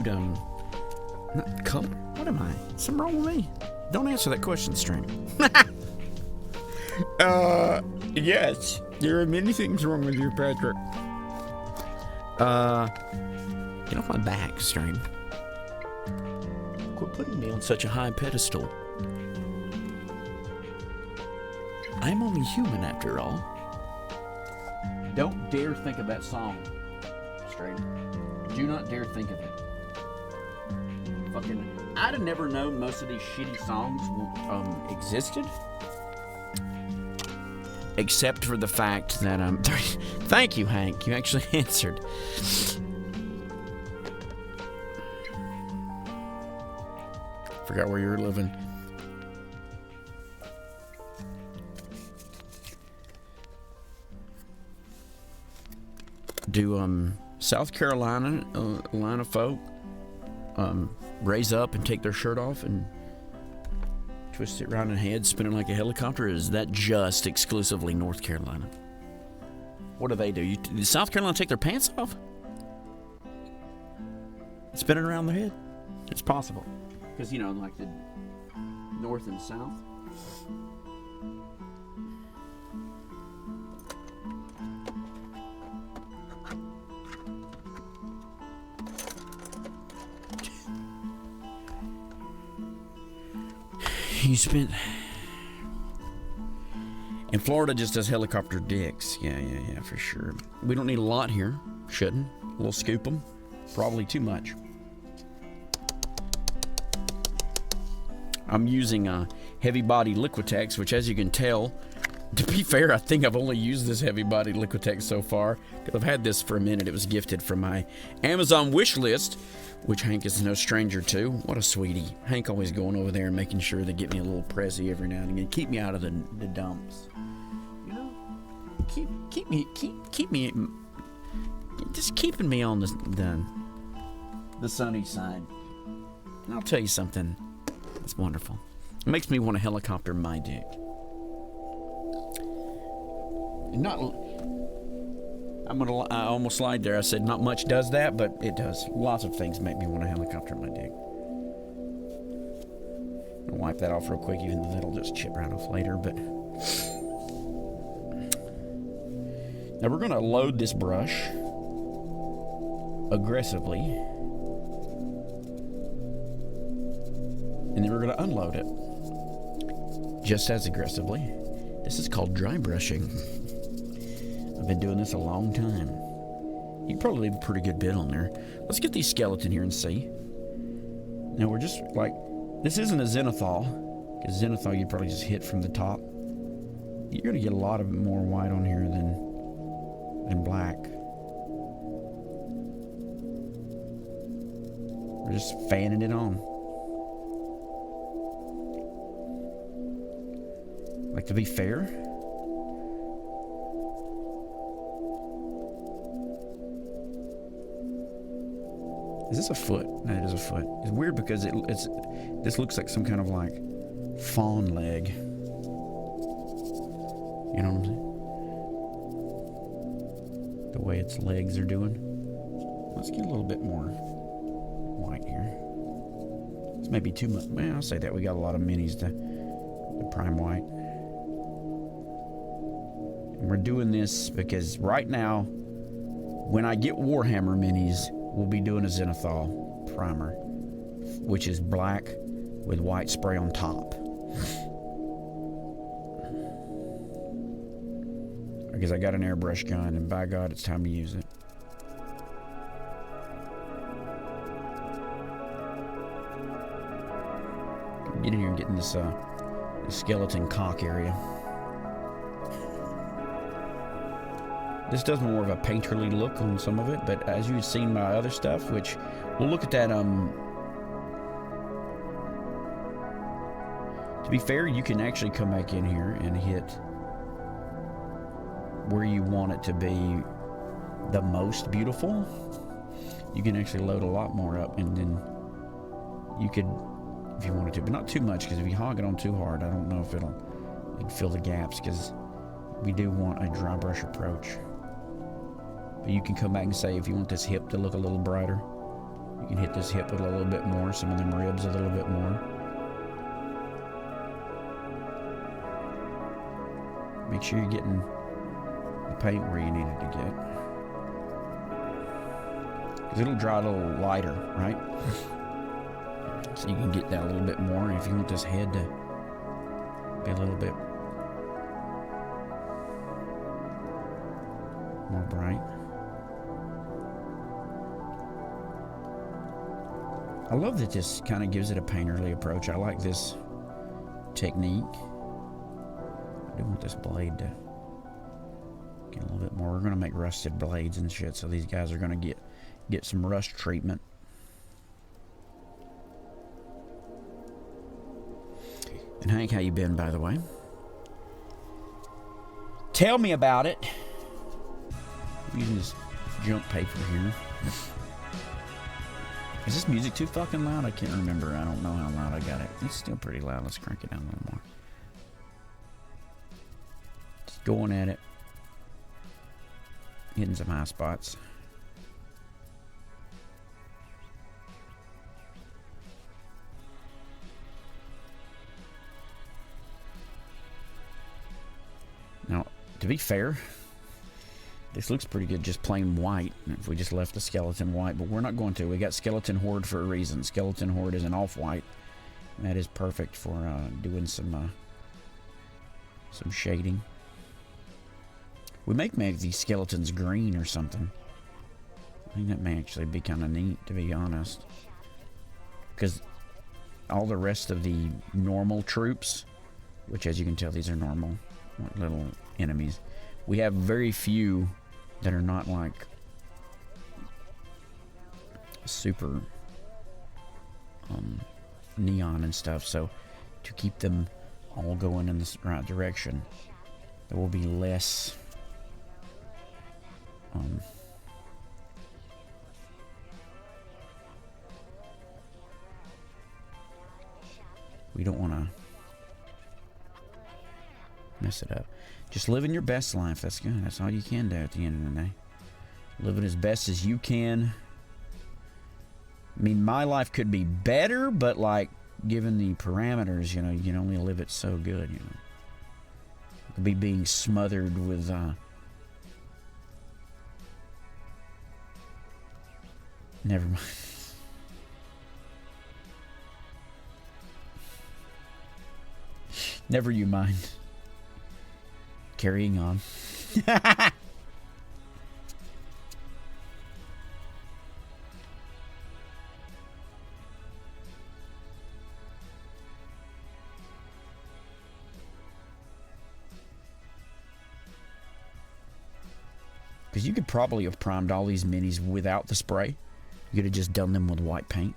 not color. What am I? Something wrong with me? Don't answer that question, Stream. Yes. There are many things wrong with you, Patrick. Get off my back, Stream. Quit putting me on such a high pedestal. I'm only human after all. Don't dare think of that song, Stream. Do not dare think of it. Fucking, I'd have never known most of these shitty songs existed. Except for the fact that thank you, Hank. You actually answered. Forgot where you were living. Do South Carolina folk raise up and take their shirt off and twist it around in head, spin it like a helicopter? Or is that just exclusively North Carolina? What do? Did South Carolina take their pants off? Spin it around their head? It's possible. Because, like the North and South. You spent... And Florida just does helicopter dicks. Yeah, for sure. We don't need a lot here. Shouldn't. We'll scoop them. Probably too much. I'm using heavy body Liquitex, which, as you can tell, to be fair, I think I've only used this heavy body Liquitex so far. Because I've had this for a minute. It was gifted from my Amazon wish list, which Hank is no stranger to. What a sweetie. Hank always going over there and making sure they get me a little Prezi every now and again. Keep me out of the dumps. Keep me, just keeping me on the sunny side. And I'll tell you something. It's wonderful. It makes me want to helicopter my dick. I almost lied there. I said not much does that, but it does. Lots of things make me want to helicopter my dick. I'll wipe that off real quick, even though that'll just chip right off later. But now we're going to load this brush aggressively, and then we're going to unload it just as aggressively. This is called dry brushing. I've been doing this a long time. You can probably leave a pretty good bit on there. Let's get these skeleton here and see. Now we're just like, this isn't a zenithal, because zenithal you probably just hit from the top. You're going to get a lot of more white on here than black. We're just fanning it on. Like, to be fair, is this a foot? No, it is a foot. It's weird because this looks like some kind of like fawn leg. You know what I'm saying? The way its legs are doing. Let's get a little bit more white here. This may be too much. Well, I'll say that. We got a lot of minis to prime white. And we're doing this because right now, when I get Warhammer minis, we'll be doing a zenithal primer, which is black with white spray on top. Because I got an airbrush gun, and by God, it's time to use it. Get in here and get in this skeleton cock area. This does more of a painterly look on some of it, but as you've seen my other stuff, which we'll look at that. To be fair, you can actually come back in here and hit where you want it to be the most beautiful. You can actually load a lot more up, and then you could, if you wanted to, but not too much, because if you hog it on too hard, I don't know if it'll fill the gaps, because we do want a dry brush approach. But you can come back and say, if you want this hip to look a little brighter, You can hit this hip with a little bit more, some of them ribs a little bit more. Make sure you're getting the paint where you need it to get. Because it'll dry a little lighter, right? So you can get that a little bit more. If you want this head to be a little bit more bright. I love that this kind of gives it a painterly approach. I like this technique. I do want this blade to get a little bit more. We're going to make rusted blades and shit, so these guys are going to get some rust treatment. And Hank, how you been, by the way? Tell me about it. I'm using this junk paper here. Is this music too fucking loud? I can't remember. I don't know how loud I got it. It's still pretty loud. Let's crank it down a little more. Just going at it. Hitting some high spots. Now, to be fair, this looks pretty good just plain white if we just left the skeleton white, but we're not going to. We got Skeleton Horde for a reason. Skeleton Horde is an off-white. That is perfect for doing some shading. We may make these skeletons green or something. I think that may actually be kind of neat, to be honest. Because all the rest of the normal troops, which as you can tell, these are normal little enemies. We have very few that are not like super neon and stuff. So to keep them all going in the right direction, there will be less we don't want to mess it up. Just living your best life. That's good. That's all you can do at the end of the day. Living as best as you can. I mean, my life could be better, but like, given the parameters, you know, you can only live it so good, you know. It could be being smothered with never mind. Never you mind. Carrying on. Because you could probably have primed all these minis without the spray. You could have just done them with white paint.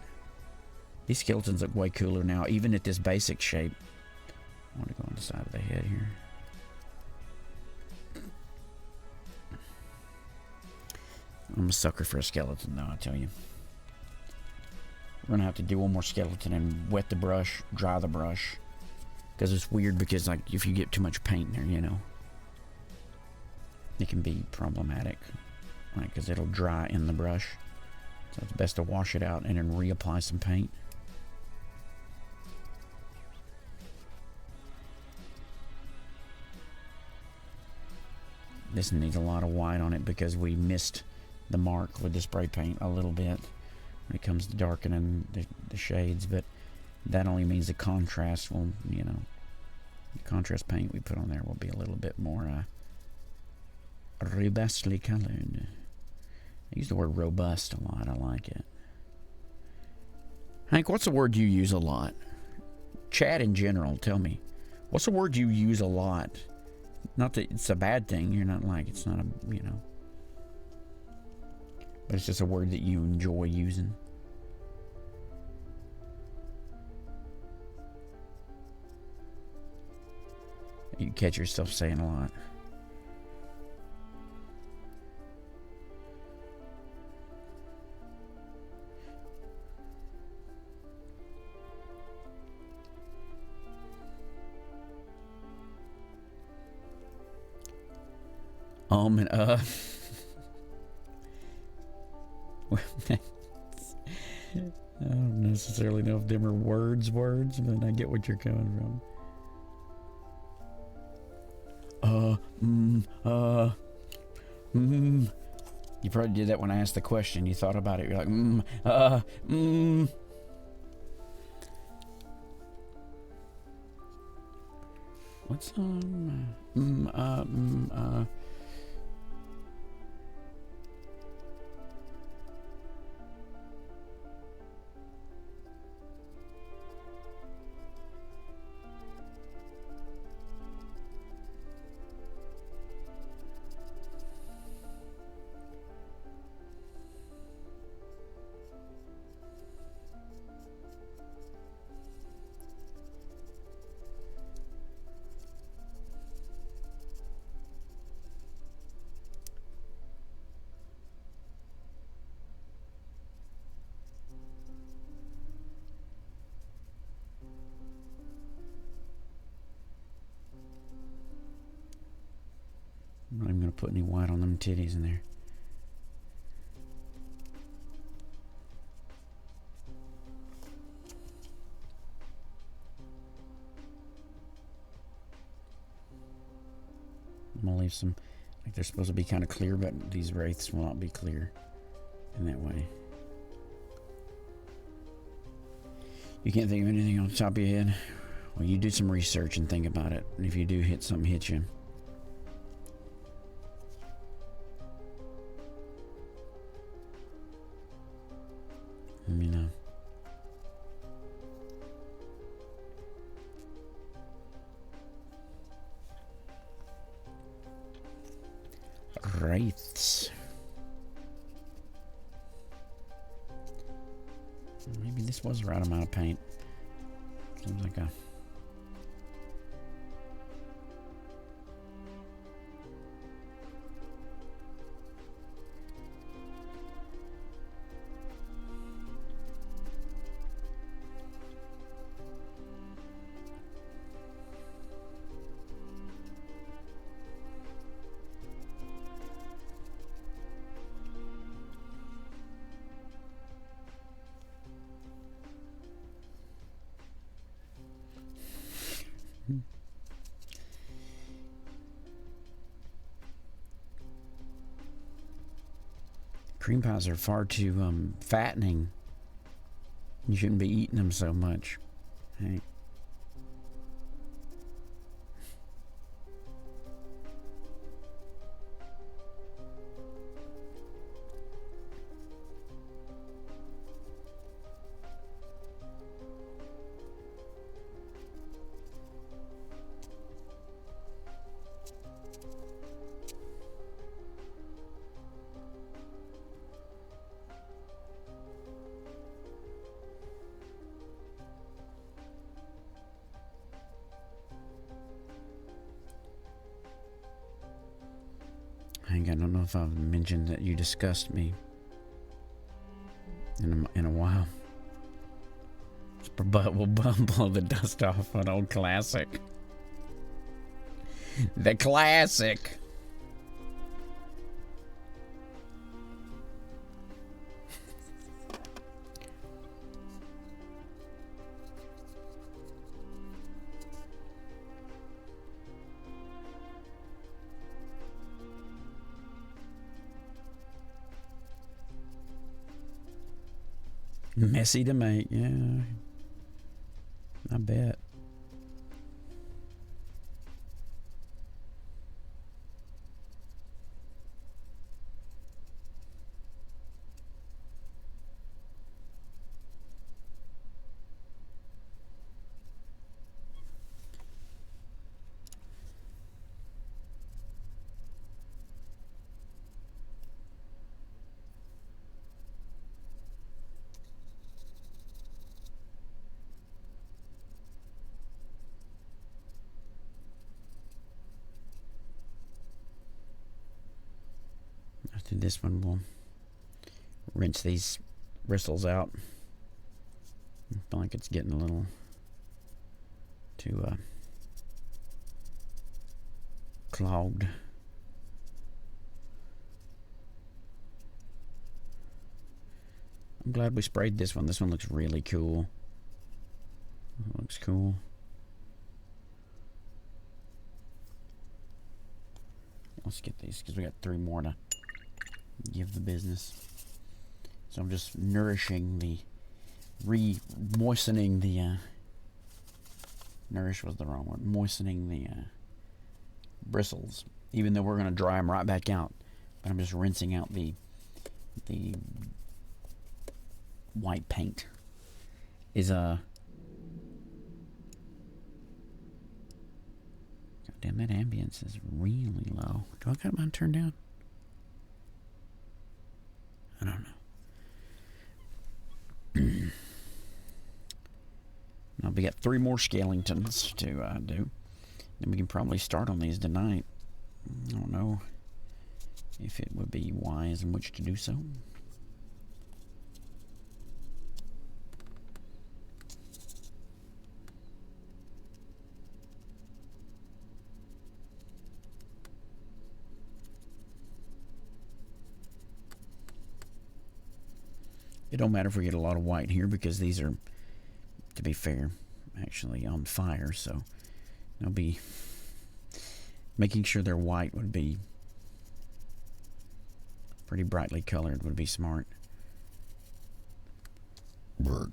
These skeletons look way cooler now, even at this basic shape. I want to go on the side of the head here. I'm a sucker for a skeleton, though, I tell you. We're going to have to do one more skeleton and wet the brush, dry the brush. Because it's weird, because like if you get too much paint in there, you know, it can be problematic. Right, because it'll dry in the brush. So it's best to wash it out and then reapply some paint. This needs a lot of white on it because we missed the mark with the spray paint a little bit when it comes to darkening the shades, but that only means the contrast will, you know, the contrast paint we put on there will be a little bit more robustly colored. I use the word robust a lot. I like it. Hank, what's a word you use a lot? Chat in general, tell me. What's a word you use a lot? Not that it's a bad thing. You're not like, it's not a, you know. But it's just a word that you enjoy using. You catch yourself saying a lot. And I don't necessarily know if them are words, but I get what you're coming from. You probably did that when I asked the question. You thought about it. You're like, What's I'm not even going to put any white on them titties in there. I'm going to leave some, like they're supposed to be kind of clear, but these wraiths will not be clear in that way. You can't think of anything off the top of your head? Well, you do some research and think about it. And if you do hit something, hit you. Let me know. Wraiths. Maybe this was the right amount of paint. Seems like a... Cream pies are far too fattening. You shouldn't be eating them so much. Hey. I don't know if I've mentioned that you disgust me in a while. But we'll blow the dust off an old classic. The classic. Messy to make, yeah. I bet. After this one, we'll rinse these bristles out. I feel like it's getting a little too clogged. I'm glad we sprayed this one. This one looks really cool. Looks cool. Let's get these because we got 3 more to give the business. So I'm just nourishing the, moistening the, nourish was the wrong word, moistening the bristles, even though we're going to dry them right back out. But I'm just rinsing out the white paint. Is God damn, that ambience is really low. Do I got mine turned down? I don't know. Now we got 3 more Skellingtons to do. Then we can probably start on these tonight. I don't know if it would be wise in which to do so. It don't matter if we get a lot of white here because these are, to be fair, actually on fire, so they'll be making sure they're white would be pretty brightly colored would be smart. In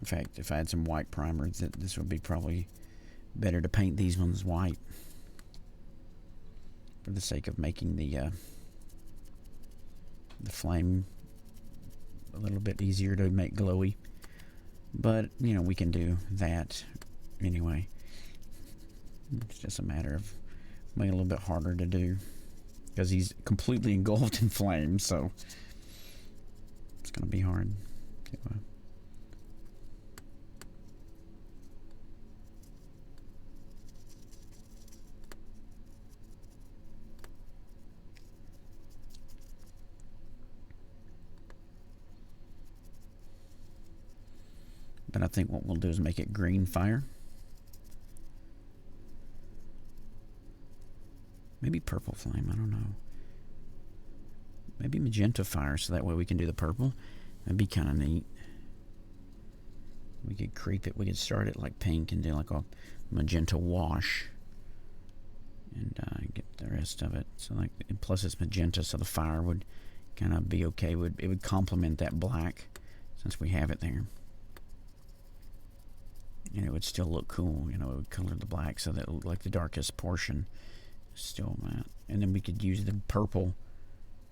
fact, if I had some white primer, this would be probably better to paint these ones white for the sake of making the flame a little bit easier to make glowy. But, you know, we can do that anyway. It's just a matter of making it a little bit harder to do because he's completely engulfed in flames, so it's going to be hard to But I think what we'll do is make it green fire. Maybe purple flame, I don't know. Maybe magenta fire, so that way we can do the purple. That'd be kind of neat. We could creep it, we could start it like pink and do like a magenta wash. And get the rest of it. So like, and plus it's magenta, so the fire would kind of be okay. It would complement that black, since we have it there. And it would still look cool, you know, it would color the black so that it looked like the darkest portion is still that. And then we could use the purple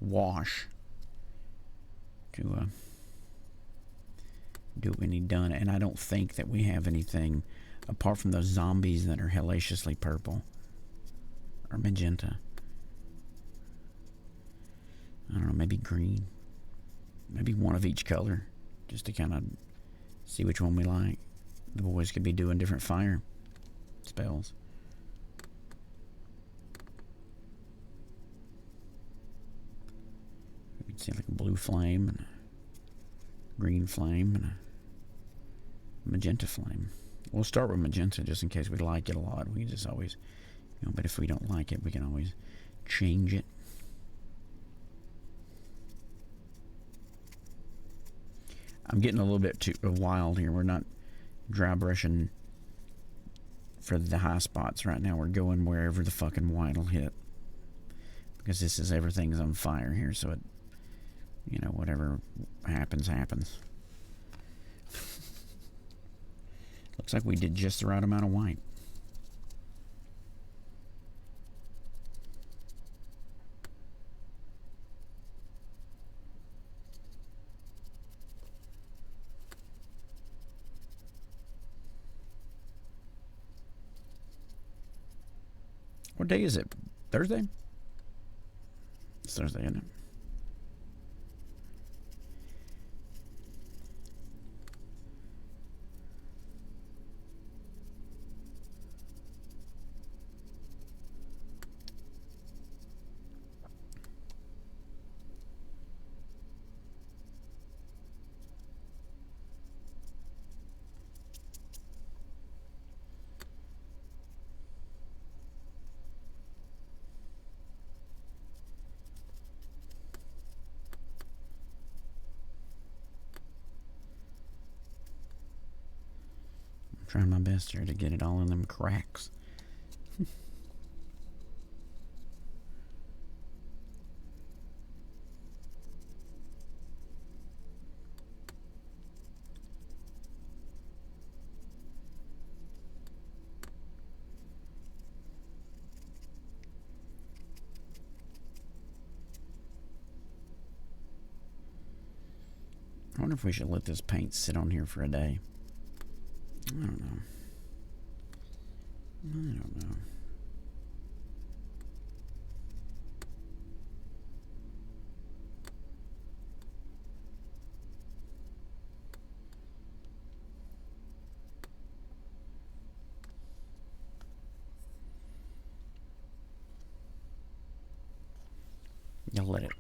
wash to do what we need done. And I don't think that we have anything apart from those zombies that are hellaciously purple or magenta. I don't know, maybe green. Maybe one of each color, just to kind of see which one we like. The boys could be doing different fire spells. We could see like a blue flame and a green flame and a magenta flame. We'll start with magenta just in case we like it a lot. We just always, you know, but if we don't like it, we can always change it. I'm getting a little bit too wild here. We're not dry brushing for the high spots right now. We're going wherever the fucking white will hit, because this is, everything's on fire here, so it, you know, whatever happens looks like we did just the right amount of white. What day is it? Thursday? It's Thursday, isn't it? Trying my best here to get it all in them cracks. I wonder if we should let this paint sit on here for a day. I don't know. You'll let it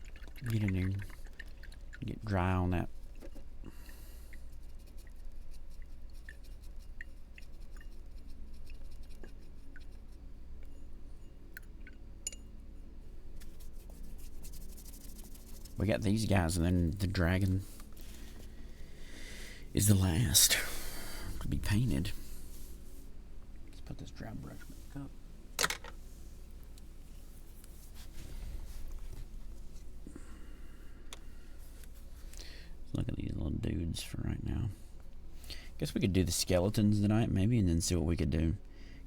get in there, get dry on that. We got these guys, and then the dragon is the last to be painted. Let's put this dry brush back up. Look at these little dudes for right now. Guess we could do the skeletons tonight, maybe, and then see what we could do.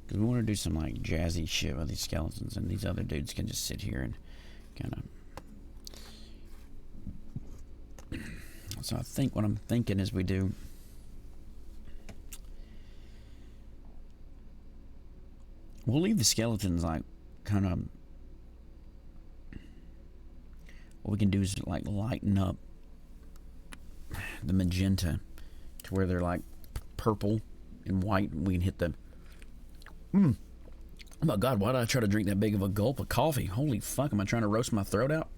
Because we want to do some, like, jazzy shit with these skeletons, and these other dudes can just sit here and kind of... So I think what I'm thinking is we do... We'll leave the skeletons, like, kind of... What we can do is, like, lighten up the magenta to where they're, like, purple and white, and we can hit the... Oh my God, why did I try to drink that big of a gulp of coffee? Holy fuck, am I trying to roast my throat out?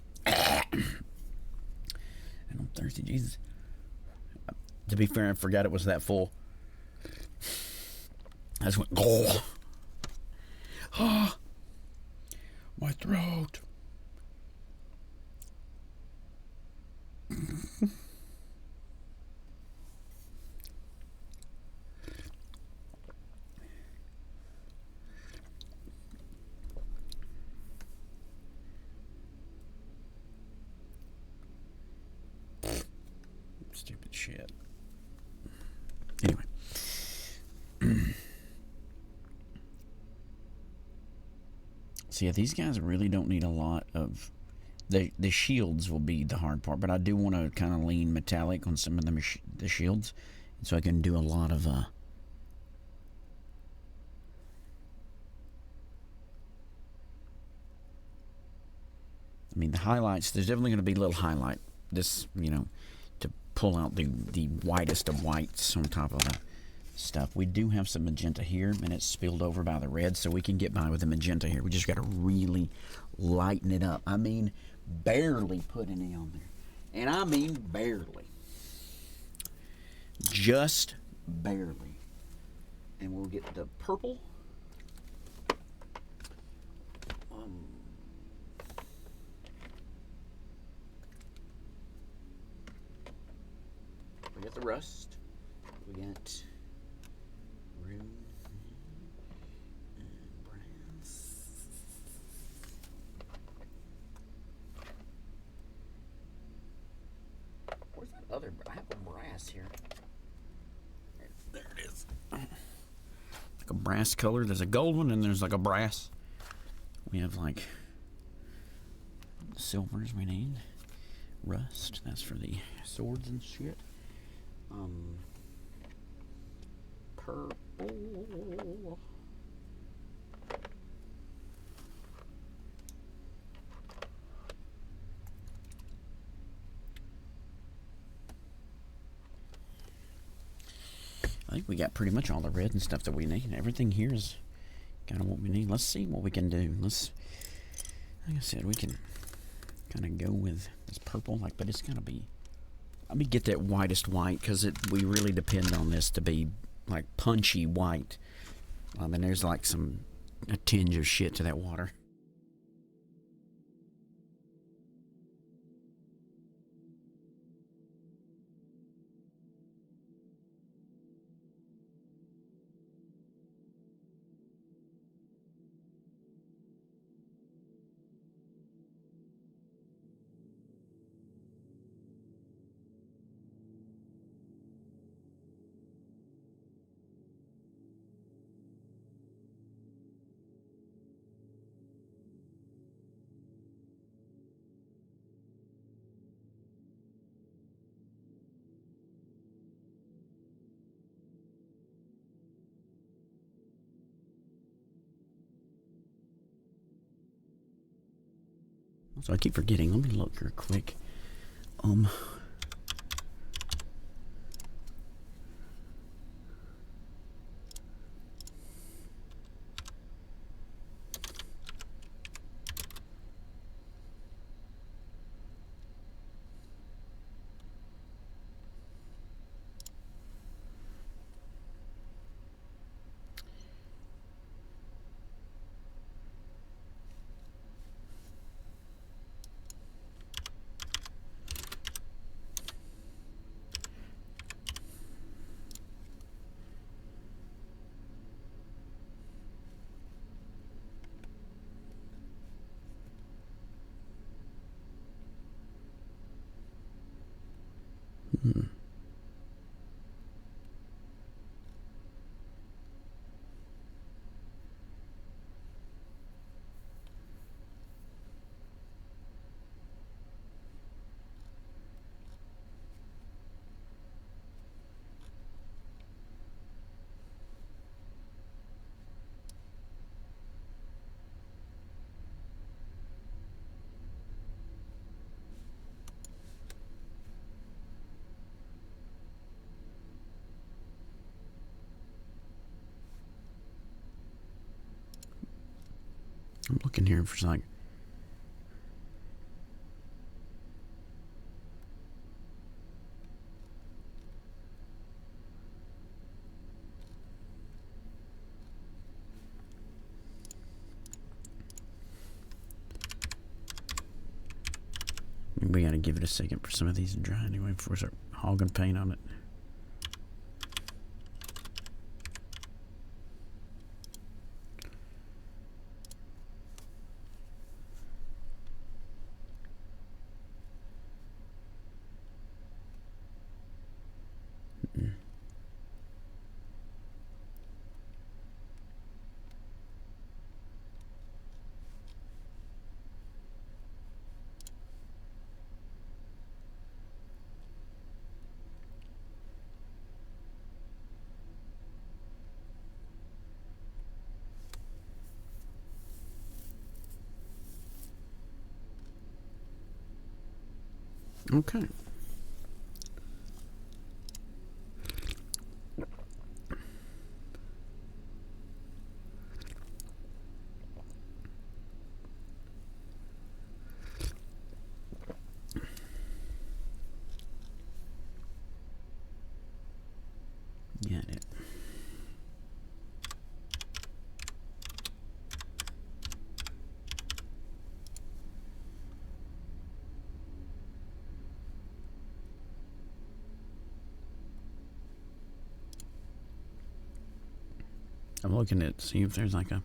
And I'm thirsty, Jesus. To be fair, I forgot it was that full. I just went, oh, my throat. Stupid shit. Anyway. So yeah, these guys really don't need a lot of... The shields will be the hard part, but I do want to kind of lean metallic on some of the shields, so I can do a lot of... I mean, the highlights, there's definitely going to be a little highlight. This, you know, to pull out the whitest of whites on top of the stuff. We do have some magenta here, and it's spilled over by the red, so we can get by with the magenta here. We just got to really lighten it up. I mean, barely put any on there. And I mean barely. Just barely. And we'll get the purple. We got the rust. We got rune and brass. Where's that other? I have a brass here. There it is. Like a brass color. There's a gold one and there's like a brass. We have like silvers we need. Rust. That's for the swords and shit. Purple. I think we got pretty much all the red and stuff that we need. Everything here is kind of what we need. Let's see what we can do. Like I said, we can kind of go with this purple, like, but it's gonna be... Let me get that whitest white, because we really depend on this to be like punchy white. I mean, there's like a tinge of shit to that water. So I keep forgetting. Let me look real quick. I'm looking here for like. We gotta give it a second for some of these to dry anyway before we start hogging paint on it. Okay. Got it. I'm looking at see if there's like a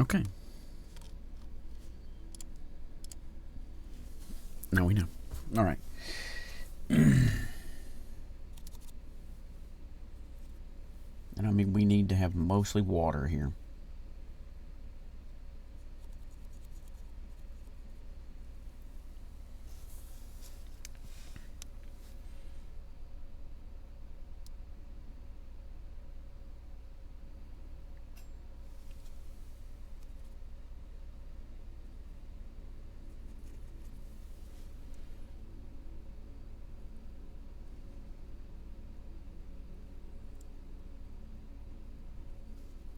Okay. Now we know. All right. And I mean, we need to have mostly water here.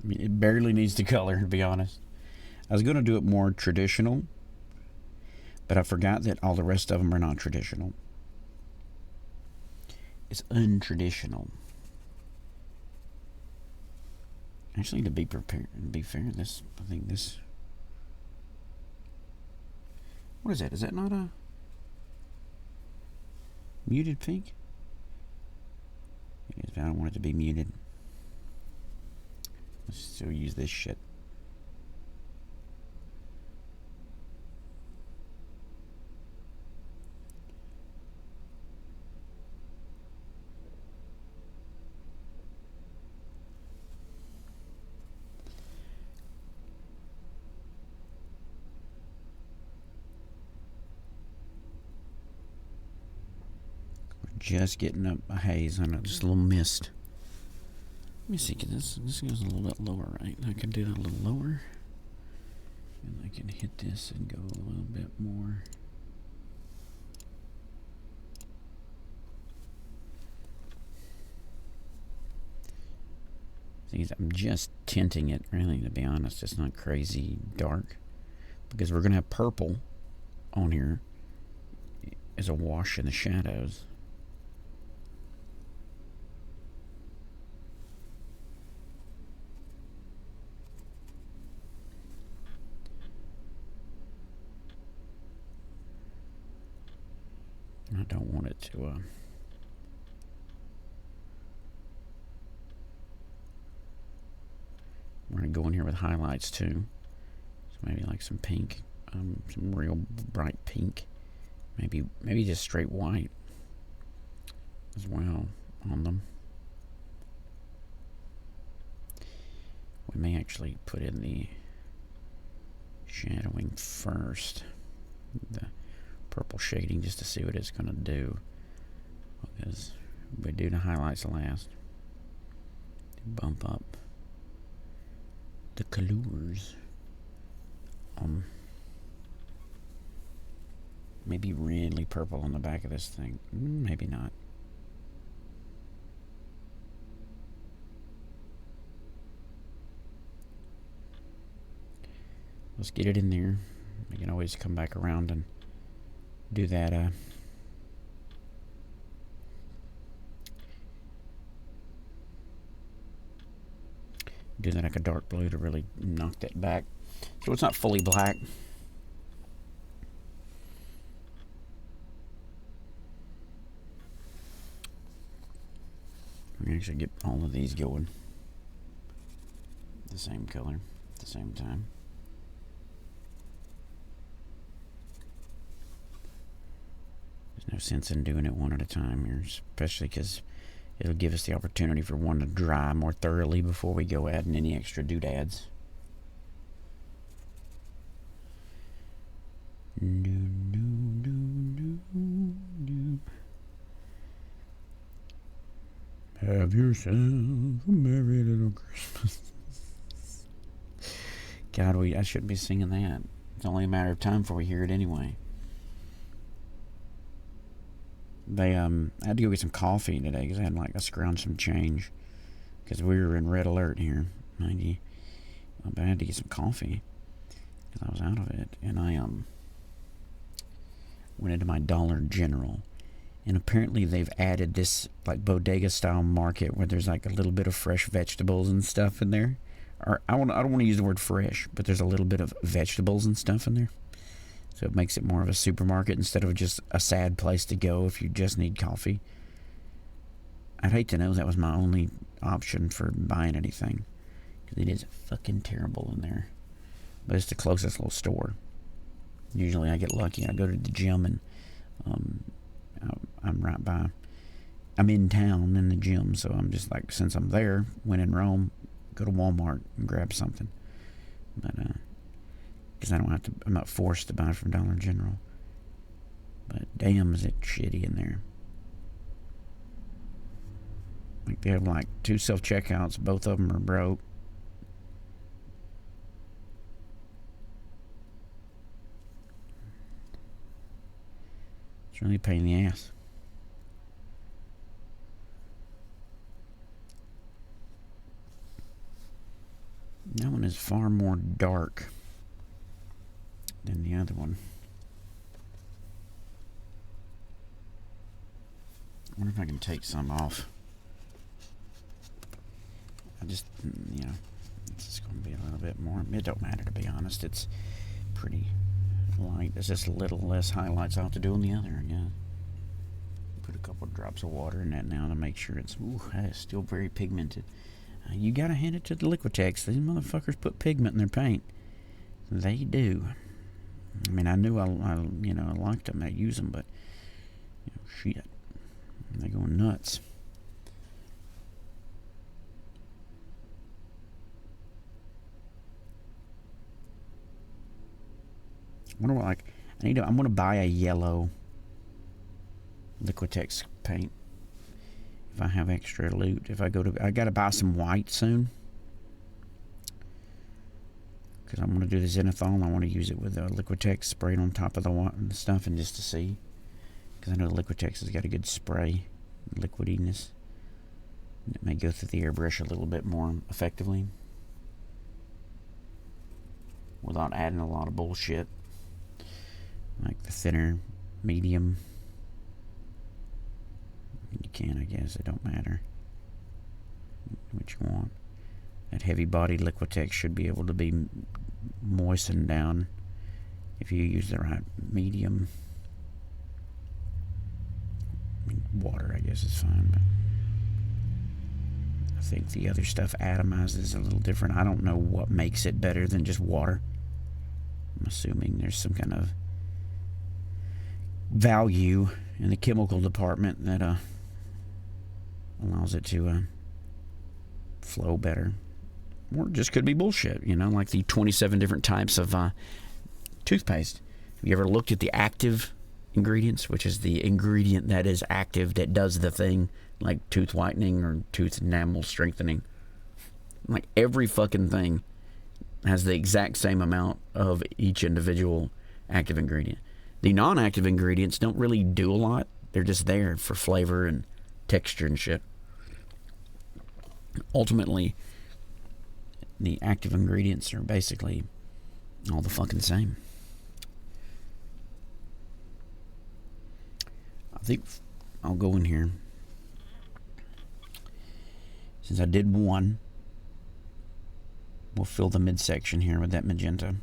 I mean, it barely needs to color, to be honest. I was going to do it more traditional, but I forgot that all the rest of them are not traditional. It's untraditional. Actually, to be prepared and be fair, this I think this. What is that? Is that not a muted pink? It is, but I don't want it to be muted. Let's still use this shit. just getting up a haze on it, just a little mist. Let me see, this goes a little bit lower, right? I can do that a little lower. And I can hit this and go a little bit more. I'm just tinting it, really, to be honest. It's not crazy dark. Because we're going to have purple on here as a wash in the shadows. I don't want it to... We're going to go in here with highlights too. So maybe like some pink, some real bright pink. Maybe just straight white as well on them. We may actually put in the shadowing first. The purple shading just to see what it's going to do. Because we do the highlights last. Bump up the colors. Maybe really purple on the back of this thing. Maybe not. Let's get it in there. We can always come back around and do that. Do that like a dark blue to really knock that back. So it's not fully black. We can actually get all of these going the same color at the same time. There's no sense in doing it one at a time here, especially because it'll give us the opportunity for one to dry more thoroughly before we go adding any extra doodads. Have yourself a merry little Christmas. God, I shouldn't be singing that. It's only a matter of time before we hear it anyway. I had to go get some coffee today because I had like a scrounge some change because we were in red alert here. But I had to get some coffee because I was out of it, and I went into my Dollar General, and apparently they've added this like bodega style market where there's like a little bit of fresh vegetables and stuff in there. Or I don't want to use the word fresh, but there's a little bit of vegetables and stuff in there. So it makes it more of a supermarket instead of just a sad place to go if you just need coffee. I'd hate to know that was my only option for buying anything, because it is fucking terrible in there. But it's the closest little store. Usually I get lucky. I go to the gym and I'm right by. I'm in town in the gym, so I'm just like, since I'm there, when in Rome, go to Walmart and grab something. But because I don't have to, I'm not forced to buy from Dollar General. But damn, is it shitty in there. Like, they have like 2 self-checkouts, both of them are broke. It's really a pain in the ass. That one is far more dark than the other one. I wonder if I can take some off. I just, it's just going to be a little bit more. It don't matter, to be honest. It's pretty light. There's just a little less highlights I'll have to do on the other, yeah. Put a couple of drops of water in that now to make sure it's, still very pigmented. You gotta hand it to the Liquitex. These motherfuckers put pigment in their paint. They do. I mean, I knew I liked them. I use them, but shit, they go nuts. I wonder what, I'm gonna buy a yellow Liquitex paint. If I have extra loot, I gotta buy some white soon. Because I'm going to do the Zenithal. I want to use it with Liquitex sprayed on top of the stuff and just to see. Because I know Liquitex has got a good spray, liquidiness. It may go through the airbrush a little bit more effectively. Without adding a lot of bullshit. Like the thinner, medium. You can, I guess. It don't matter what you want. That heavy-bodied Liquitex should be able to be moistened down if you use the right medium. I mean, water, I guess, is fine, but I think the other stuff atomizes a little different. I don't know what makes it better than just water. I'm assuming there's some kind of value in the chemical department that allows it to flow better. Or it just could be bullshit, like the 27 different types of toothpaste. Have you ever looked at the active ingredients, which is the ingredient that is active, that does the thing, like tooth whitening or tooth enamel strengthening? Like every fucking thing has the exact same amount of each individual active ingredient. The non-active ingredients don't really do a lot. They're just there for flavor and texture and shit. Ultimately, the active ingredients are basically all the fucking same. I think I'll go in here. Since I did one, we'll fill the midsection here with that magenta.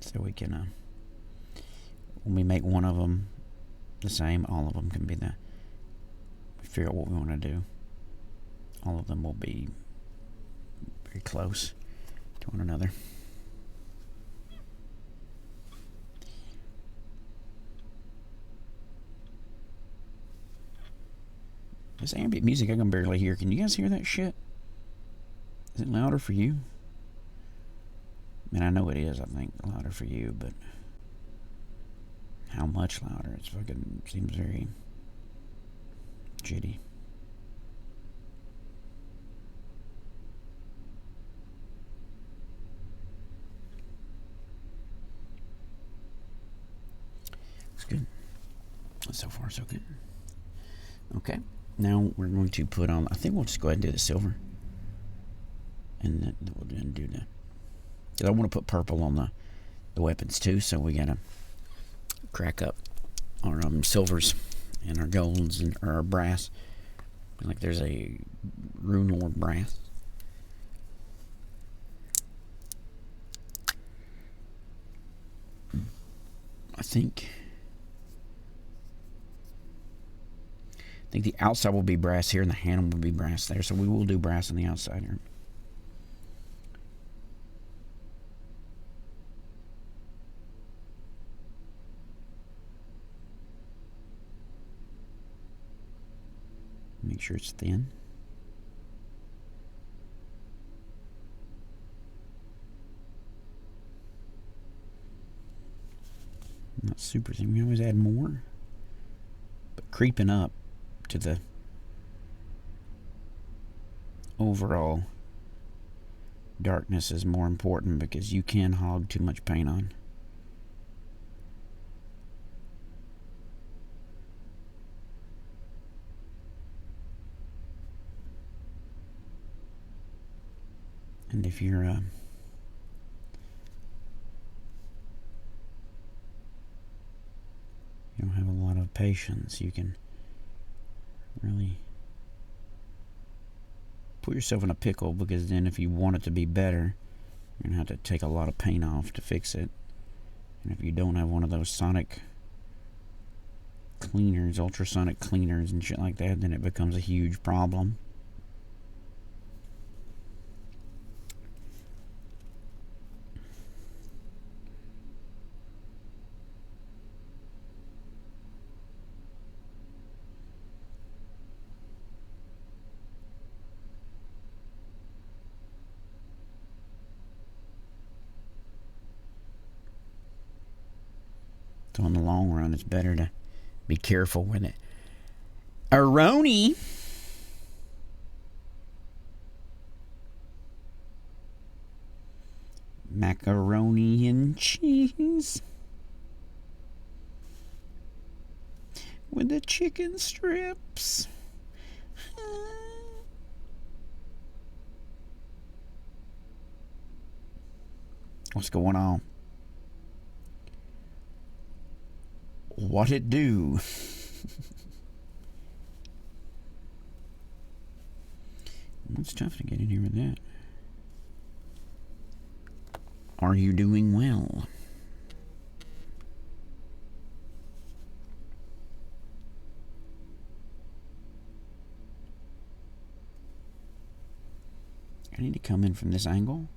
So we can, when we make one of them the same, all of them can be the, we figure out what we want to do. All of them will be very close to one another. This ambient music I can barely hear. Can you guys hear that shit? Is it louder for you? I mean, I know it is, I think, louder for you, but how much louder? It's fucking seems very jitty. It's good. So far, so good. Okay. Now we're going to put on, I think we'll just go ahead and do the silver. And then we'll do that. Because I want to put purple on the weapons too, so we gotta crack up our silvers and our golds and our brass. Like there's a Rune Lord brass. I think the outside will be brass here and the handle will be brass there. So we will do brass on the outside here. Make sure it's thin. Not super thin. We always add more. But creeping up to the overall darkness is more important because you can hog too much paint on. And if you're you don't have a lot of patience, you can really put yourself in a pickle, because then if you want it to be better, you're going to have to take a lot of paint off to fix it. And if you don't have one of those sonic cleaners, ultrasonic cleaners and shit like that, then it becomes a huge problem. So in the long run, it's better to be careful with it. Aroni. Macaroni and cheese. With the chicken strips. What's going on? What it do? It's tough to get in here with that. Are you doing well? I need to come in from this angle,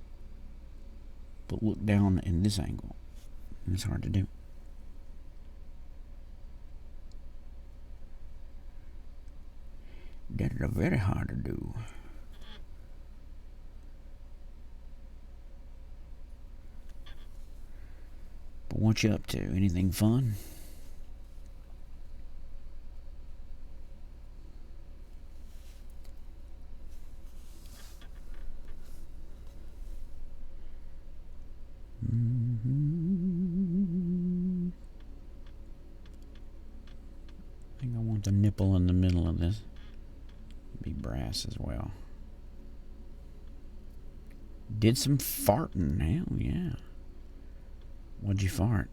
but look down in this angle. And it's hard to do. That is very hard to do. But what you up to? Anything fun? I think I want the nipple in the middle of this. Be brass as well. Did some farting. Hell yeah. What'd you fart?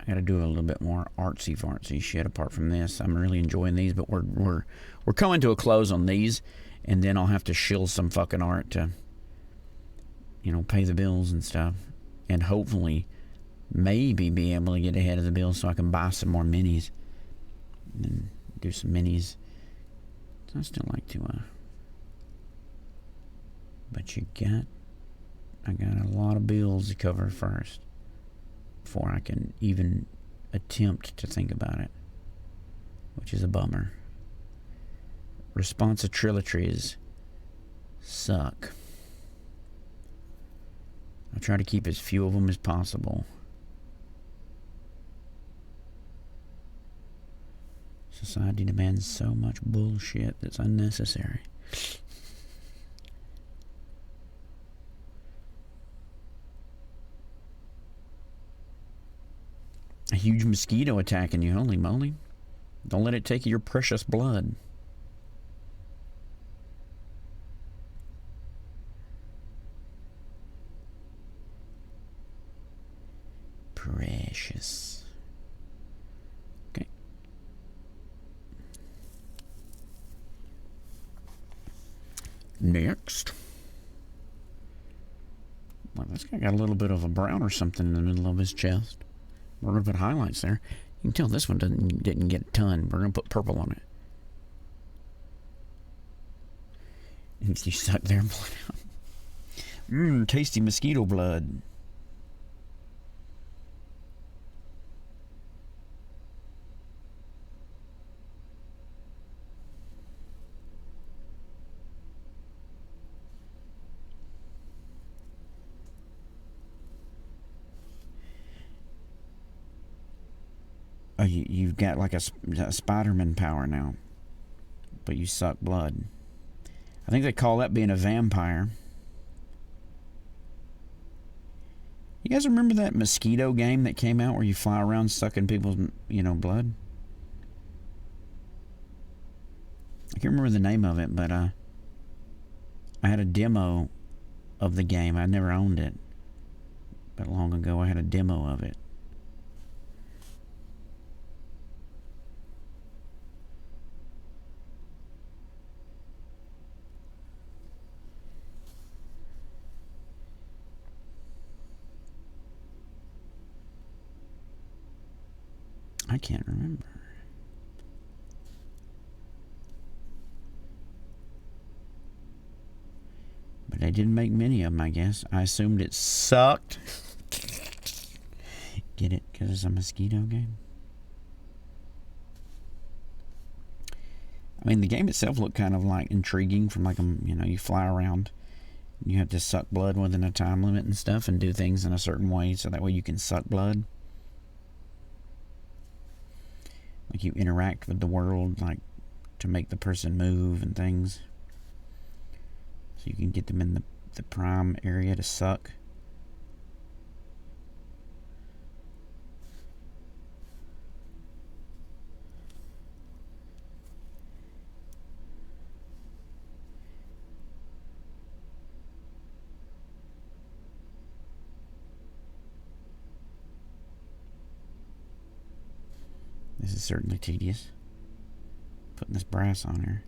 I gotta do a little bit more artsy fartsy shit apart from this. I'm really enjoying these, but we're coming to a close on these, and then I'll have to shill some fucking art to, you know, pay the bills and stuff, and hopefully maybe be able to get ahead of the bills so I can buy some more minis and do some minis. So I still like to but I got a lot of bills to cover first before I can even attempt to think about it, which is a bummer. Responsibilities suck. I try to keep as few of them as possible. Society demands so much bullshit that's unnecessary. A huge mosquito attacking you, holy moly. Don't let it take your precious blood. Precious. Okay. Next. Well, this guy got a little bit of a brown or something in the middle of his chest. We're going to put highlights there. You can tell this one didn't get a ton. We're going to put purple on it. You suck their blood out. Tasty mosquito blood. Oh, you've got like a Spider-Man power now, but you suck blood. I think they call that being a vampire. You guys remember that mosquito game that came out where you fly around sucking people's, blood? I can't remember the name of it, but I had a demo of the game. I never owned it, but long ago I had a demo of it. I can't remember. But they didn't make many of them, I guess. I assumed it sucked. Get it? Because it's a mosquito game? I mean, the game itself looked kind of like intriguing from like, you fly around You have to suck blood within a time limit and stuff, and do things in a certain way so that way you can suck blood. Like you interact with the world, like to make the person move and things. So you can get them in the prime area to suck. This is certainly tedious. Putting this brass on here.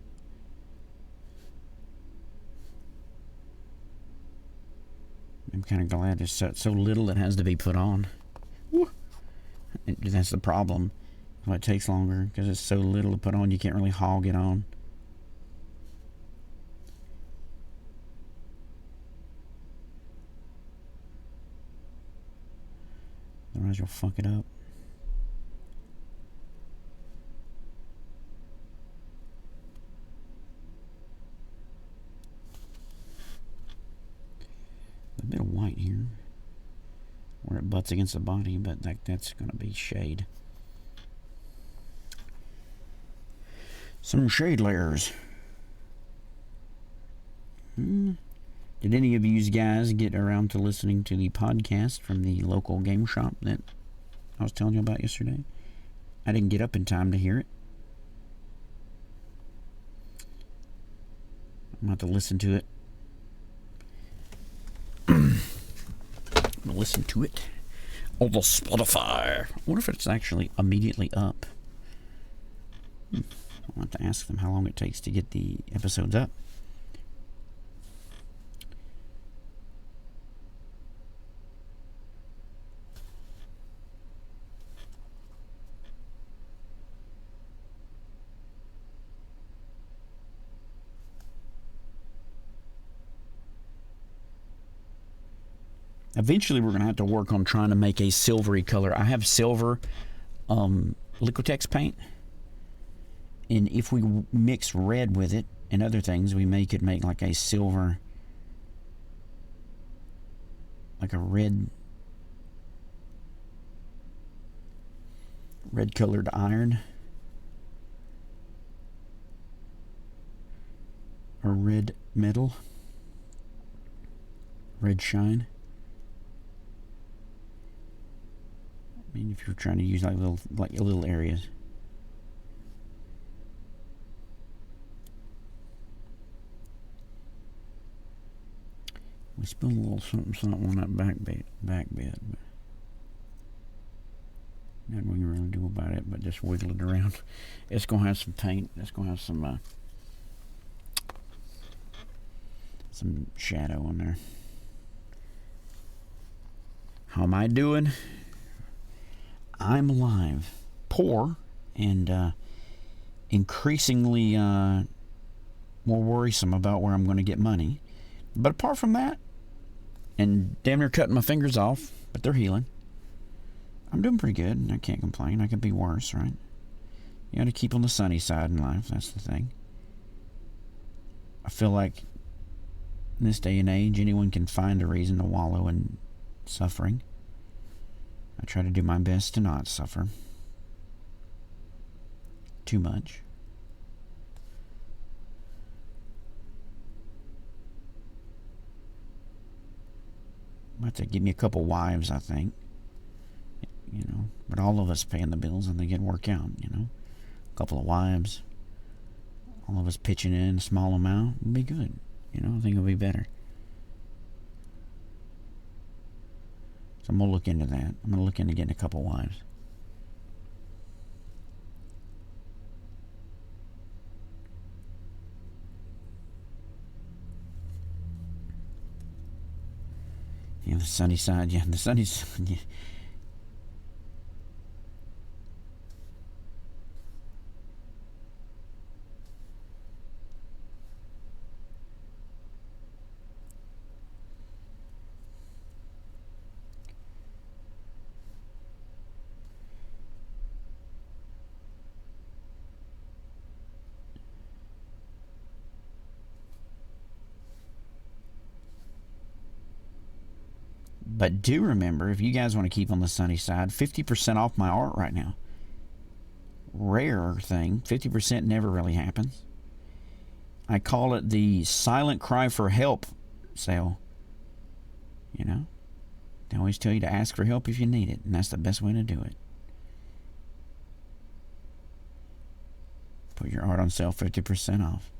I'm kind of glad there's so little that has to be put on. And that's the problem. Why it takes longer, because it's so little to put on, you can't really hog it on. Otherwise you'll fuck it up. A bit of white here where it butts against the body, but that's going to be shade. Some shade layers. Did any of you guys get around to listening to the podcast from the local game shop that I was telling you about yesterday? I didn't get up in time to hear it. I'm going to have to listen to it. I'm going to listen to it on the Spotify. I wonder if it's actually immediately up. I'll have to ask them how long it takes to get the episodes up. Eventually, we're going to have to work on trying to make a silvery color. I have silver Liquitex paint. And if we mix red with it and other things, we could make like a silver, like a red colored iron. Or red metal. Red shine. I mean, if you're trying to use like little areas. We spilled a little something on that back bed, but nothing we can really do about it, but just wiggle it around. It's gonna have some paint. It's gonna have some shadow on there. How am I doing? I'm alive, poor, and increasingly more worrisome about where I'm going to get money. But apart from that, and damn near cutting my fingers off, but they're healing. I'm doing pretty good. I can't complain. I could be worse, right? You got to keep on the sunny side in life. That's the thing. I feel like in this day and age, anyone can find a reason to wallow in suffering. I try to do my best to not suffer too much. I'm about to give me a couple wives, I think. You know, but all of us paying the bills and they get work out, you know. A couple of wives. All of us pitching in a small amount would be good. You know, I think it'll be better. So I'm going to look into that. I'm going to look into getting a couple wives. Yeah, the sunny side. Yeah, the sunny side. Yeah. But do remember, if you guys want to keep on the sunny side, 50% off my art right now. Rare thing. 50% never really happens. I call it the silent cry for help sale. You know? They always tell you to ask for help if you need it, and that's the best way to do it. Put your art on sale 50% off.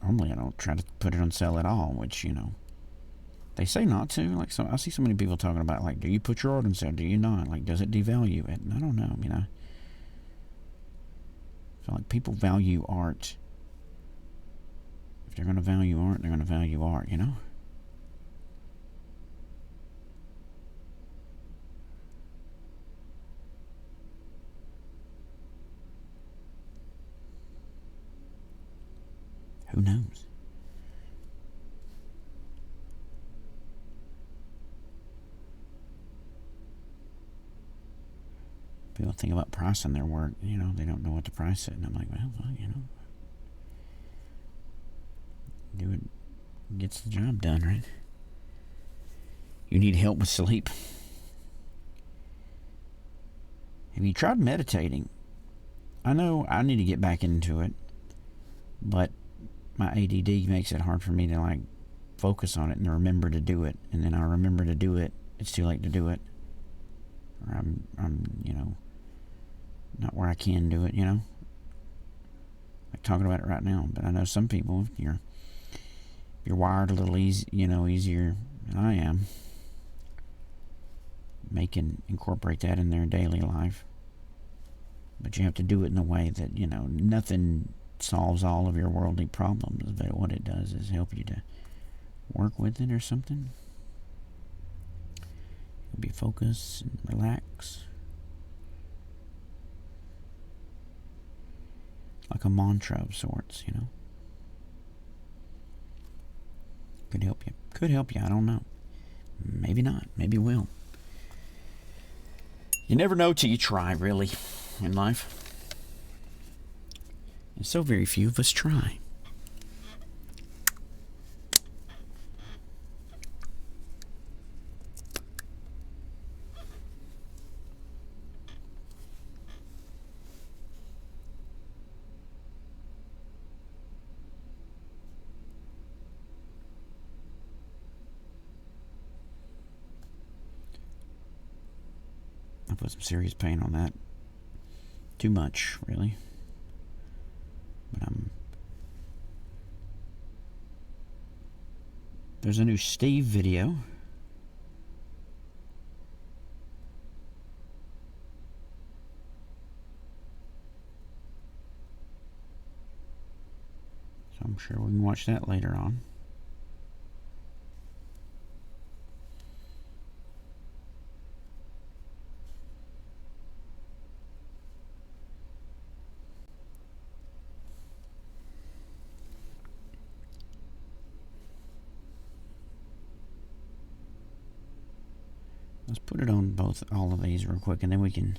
Normally I don't try to put it on sale at all, which, you know, they say not to. Like, so I see so many people talking about, like, do you put your art on sale? Do you not? Like, does it devalue it? And I don't know. I mean, I feel like people value art. If they're going to value art, they're going to value art, you know? Who knows? People think about pricing their work, you know, they don't know what to price it. And I'm like, well, you know, do it gets the job done, right? You need help with sleep. Have you tried meditating? I know I need to get back into it, but my ADD makes it hard for me to, like, focus on it and remember to do it. And then I remember to do it, it's too late to do it. Or I'm you know, not where I can do it, you know? Like talking about it right now. But I know some people, you're wired a little easier than I am. Incorporate that in their daily life. But you have to do it in a way that, you know, nothing solves all of your worldly problems, but what it does is help you to work with it or something. You'll be focused and relax. Like a mantra of sorts, you know. Could help you. Could help you, I don't know. Maybe not. Maybe will. You never know till you try, really, in life. And so very few of us try. I put some serious paint on that. Too much, really. But there's a new Steve video. So I'm sure we can watch that later on. Let's put it on all of these real quick, and then we can,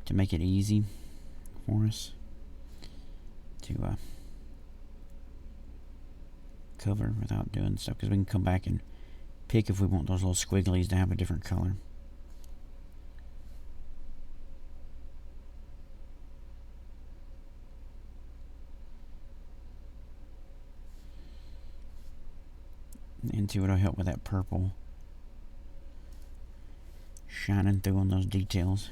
to make it easy for us to cover without doing stuff, because we can come back and pick if we want those little squigglies to have a different color. And too, it'll help with that purple shining through on those details.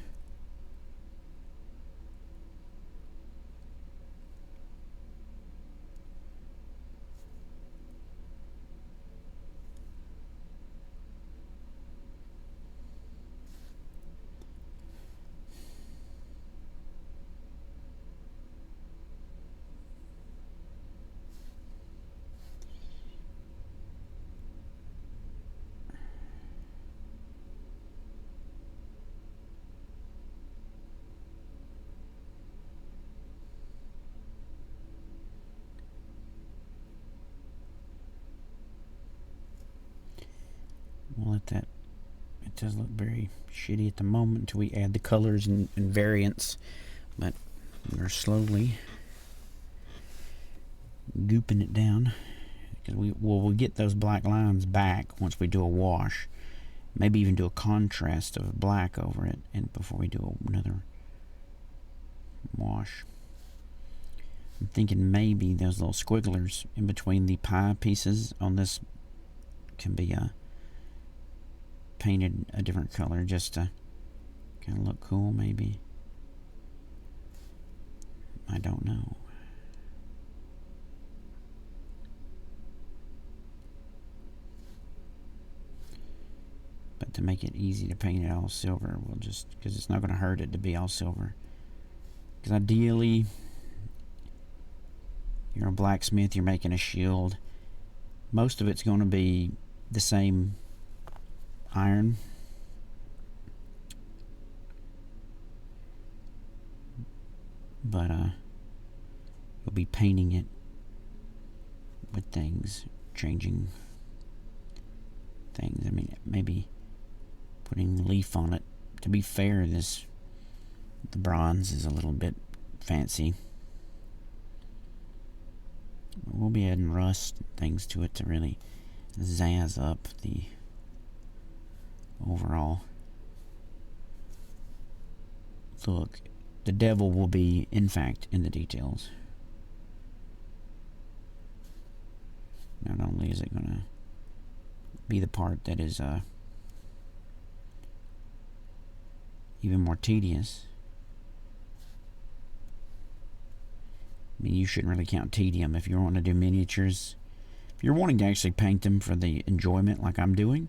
We'll let that It does look very shitty at the moment until we add the colors and variants, but we're slowly gooping it down, because we'll get those black lines back once we do a wash. Maybe even do a contrast of black over it, and before we do another wash. I'm thinking maybe those little squigglers in between the pie pieces on this can be painted a different color, just to kind of look cool, maybe. I don't know. But to make it easy to paint it all silver, we'll just, because it's not going to hurt it to be all silver. Because ideally, you're a blacksmith, you're making a shield. Most of it's going to be the same iron. But you'll be painting it with things, changing things. I mean, maybe putting the leaf on it. To be fair, the bronze is a little bit fancy. We'll be adding rust things to it to really zazz up the overall look. The devil will be, in fact, in the details. Not only is it going to be the part that is even more tedious. I mean, you shouldn't really count tedium if you want to do miniatures. If you're wanting to actually paint them for the enjoyment like I'm doing,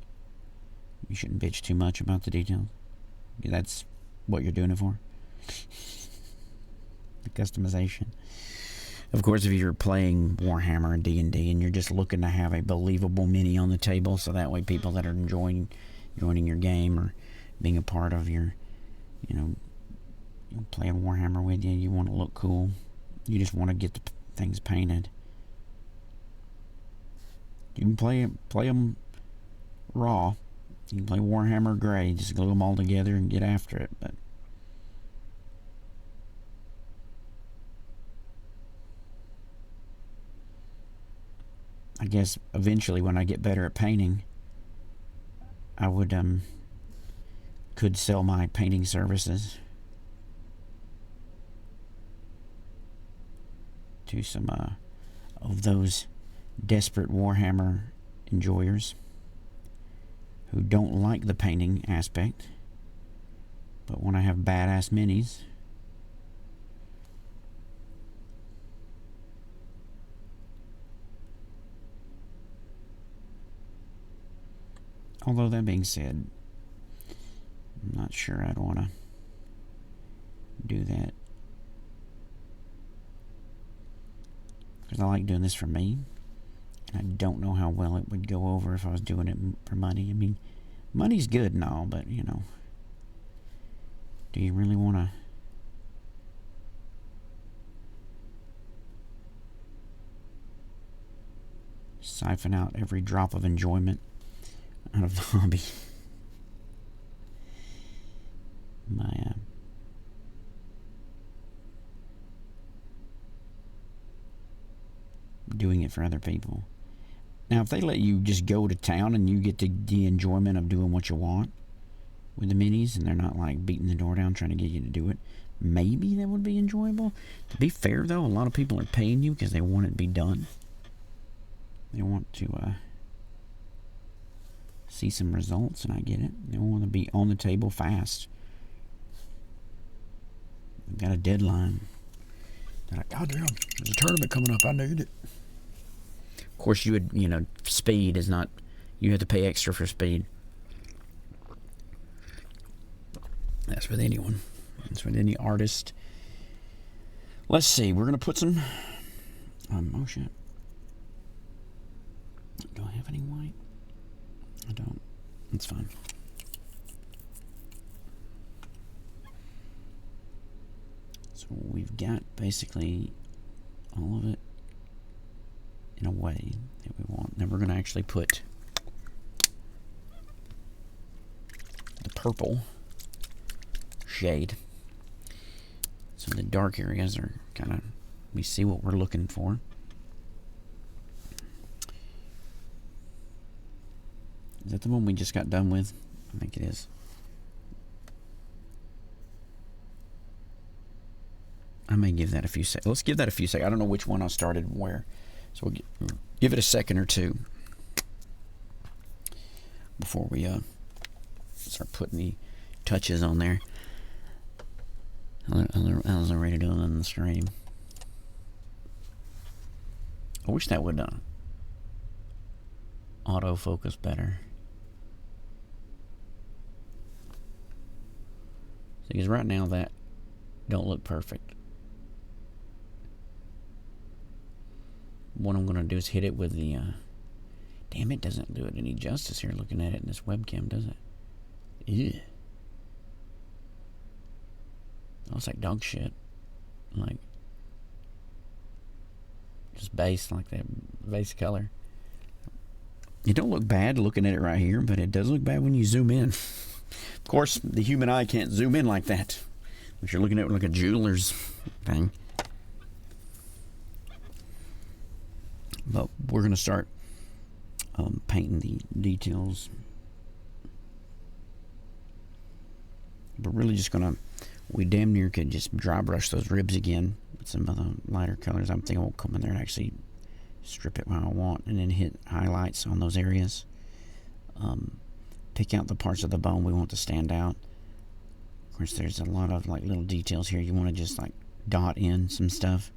you shouldn't bitch too much about the details. That's what you're doing it for. The customization. Of course, if you're playing Warhammer and D&D and you're just looking to have a believable mini on the table, so that way people that are joining your game or being a part of your, playing Warhammer with you, you want to look cool. You just want to get the things painted. You can play them raw. You can play Warhammer Grey, just glue them all together and get after it. But I guess eventually, when I get better at painting, I would could sell my painting services to some of those desperate Warhammer enjoyers who don't like the painting aspect but want to have badass minis. Although, that being said, I'm not sure I'd want to do that, because I like doing this for me, and I don't know how well it would go over if I was doing it for money. I mean, money's good and all, but, do you really want to siphon out every drop of enjoyment out of the hobby? Doing it for other people. Now, if they let you just go to town and you get the enjoyment of doing what you want with the minis, and they're not like beating the door down trying to get you to do it, maybe that would be enjoyable. To be fair, though, a lot of people are paying you because they want it to be done. They want to see some results, and I get it. They want to be on the table fast. They've got a deadline. They're like, goddamn, there's a tournament coming up. I need it. Of course, you would, speed is not, you have to pay extra for speed. That's with anyone. That's with any artist. Let's see. We're going to put some, oh shit. Do I have any white? I don't. It's fine. So we've got basically all of it in a way that we want. Then we're going to actually put purple shade. So the dark areas are kind of, we see what we're looking for. Is that the one we just got done with? I think it is. I may give that a few seconds. Let's give that a few seconds. I don't know which one I started where. So we'll give it a second or two before we start putting the touches on there. How's I ready to do it on the stream? I wish that would autofocus better. Because right now that don't look perfect. What I'm going to do is hit it with the... damn, it doesn't do it any justice here looking at it in this webcam, does it? Ew. Oh, it's like dog shit. Like, just base, like that base color. It don't look bad looking at it right here, but it does look bad when you zoom in. Of course, the human eye can't zoom in like that. If you're looking at it like a jeweler's thing. But we're going to start painting the details. We're really just going to, we damn near could just dry brush those ribs again with some of the lighter colors. I'm thinking I won't come in there and actually strip it how I want, and then hit highlights on those areas. Pick out the parts of the bone we want to stand out. Of course, there's a lot of like little details here. You want to just like dot in some stuff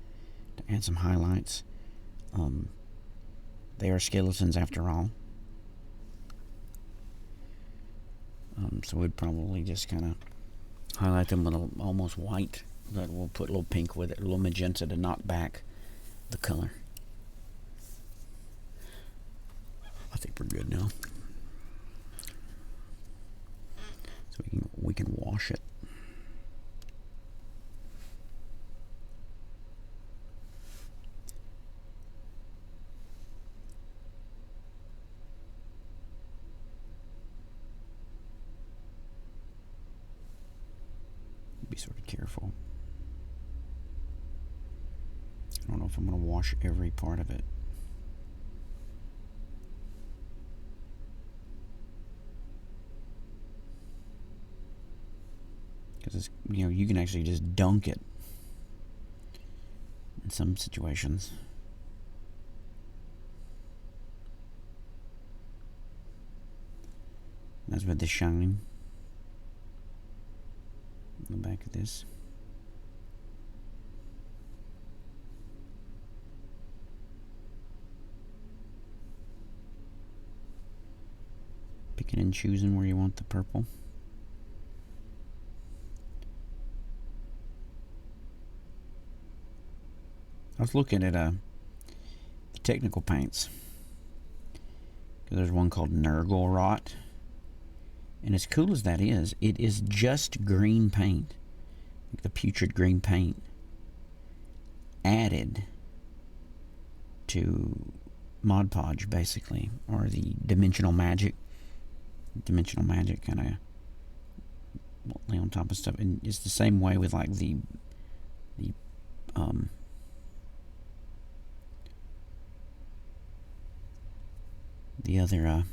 to add some highlights. They are skeletons after all. So we'd probably just kind of highlight them with almost white, but we'll put a little pink with it, a little magenta to knock back the color. I think we're good now. So we can wash it. Be sort of careful. I don't know if I'm going to wash every part of it. Because it's, you know, you can actually just dunk it in some situations. That's with the shine on the back of this. Picking and choosing where you want the purple. I was looking at the technical paints. There's one called Nurgle Rot. And as cool as that is, it is just green paint. Like the putrid green paint added to Mod Podge, basically. Or the Dimensional Magic. Dimensional Magic kind of lay on top of stuff. And it's the same way with like the other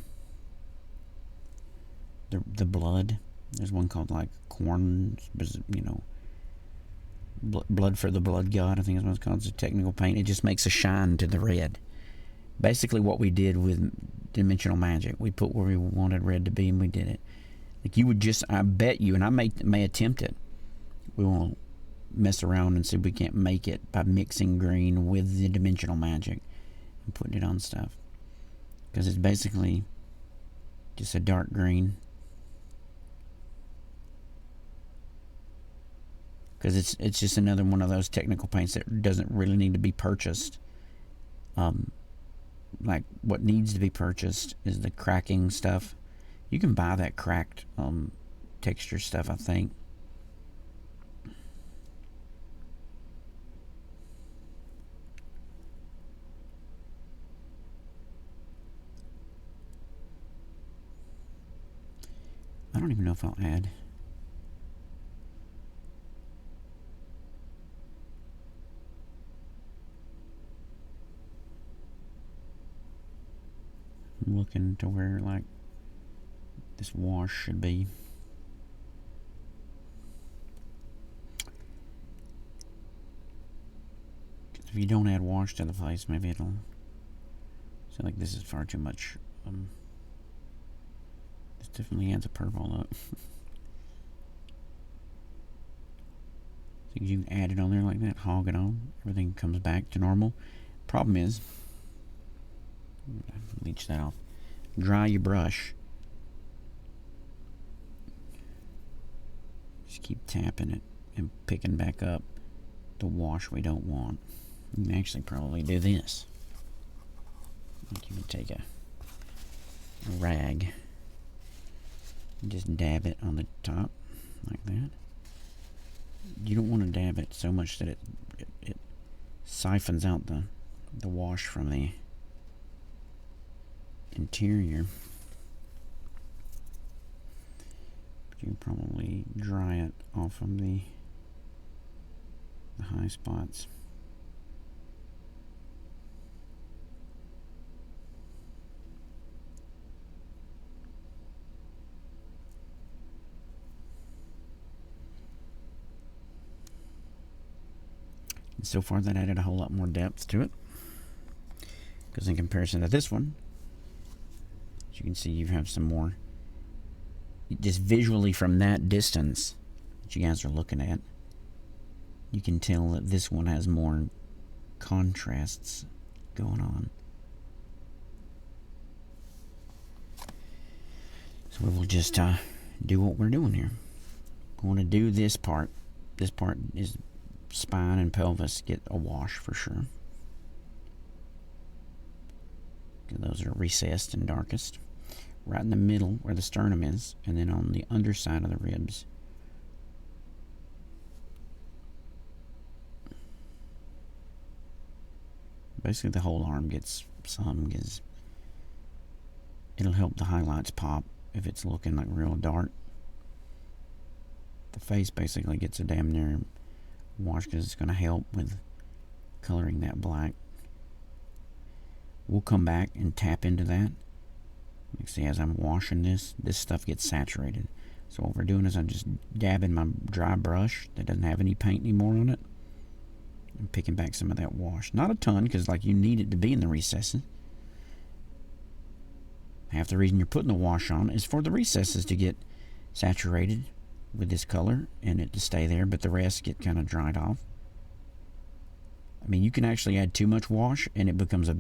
the blood. There's one called like corn, you know, blood for the blood god, I think is what it's called. It's a technical paint. It just makes a shine to the red. Basically what we did with Dimensional Magic, we put where we wanted red to be and we did it. Like you would just, I bet you, and I may attempt it, we won't mess around and see if we can't make it by mixing green with the Dimensional Magic and putting it on stuff. Because it's basically just a dark green. Because it's just another one of those technical paints that doesn't really need to be purchased. Like what needs to be purchased is the cracking stuff. You can buy that cracked texture stuff, I think. don't even know if I'll add. I'm looking to where like this wash should be. If you don't add wash to the face, maybe it'll seem like this is far too much. This definitely adds a purple look. So you can add it on there like that, hog it on, everything comes back to normal. Problem is, leach that off. Dry your brush. Just keep tapping it and picking back up the wash we don't want. You can actually probably do this. Like you can take a rag and just dab it on the top like that. You don't want to dab it so much that it siphons out the wash from the interior. But you can probably dry it off of the high spots. And so far that added a whole lot more depth to it, because in comparison to this one, as you can see, you have some more, just visually from that distance that you guys are looking at, you can tell that this one has more contrasts going on. So we will just do what we're doing here. We want to do this part. This part is spine and pelvis, get a wash for sure. Those are recessed and darkest. Right in the middle where the sternum is, and then on the underside of the ribs. Basically the whole arm gets some, because it'll help the highlights pop if it's looking like real dark. The face basically gets a damn near wash because it's going to help with coloring that black. We'll come back and tap into that. You see, as I'm washing this stuff gets saturated. So what we're doing is I'm just dabbing my dry brush that doesn't have any paint anymore on it, and picking back some of that wash. Not a ton, because like you need it to be in the recesses. Half the reason you're putting the wash on is for the recesses to get saturated with this color and it to stay there, but the rest get kind of dried off. I mean, you can actually add too much wash and it becomes a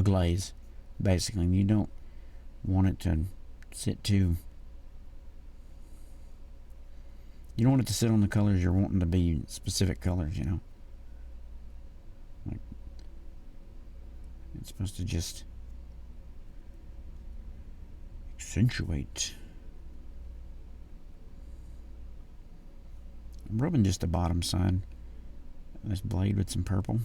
glaze, basically. You don't want it to sit too. You don't want it to sit on the colors you're wanting to be specific colors, you know. Like, it's supposed to just accentuate. I'm rubbing just the bottom side of this blade with some purple.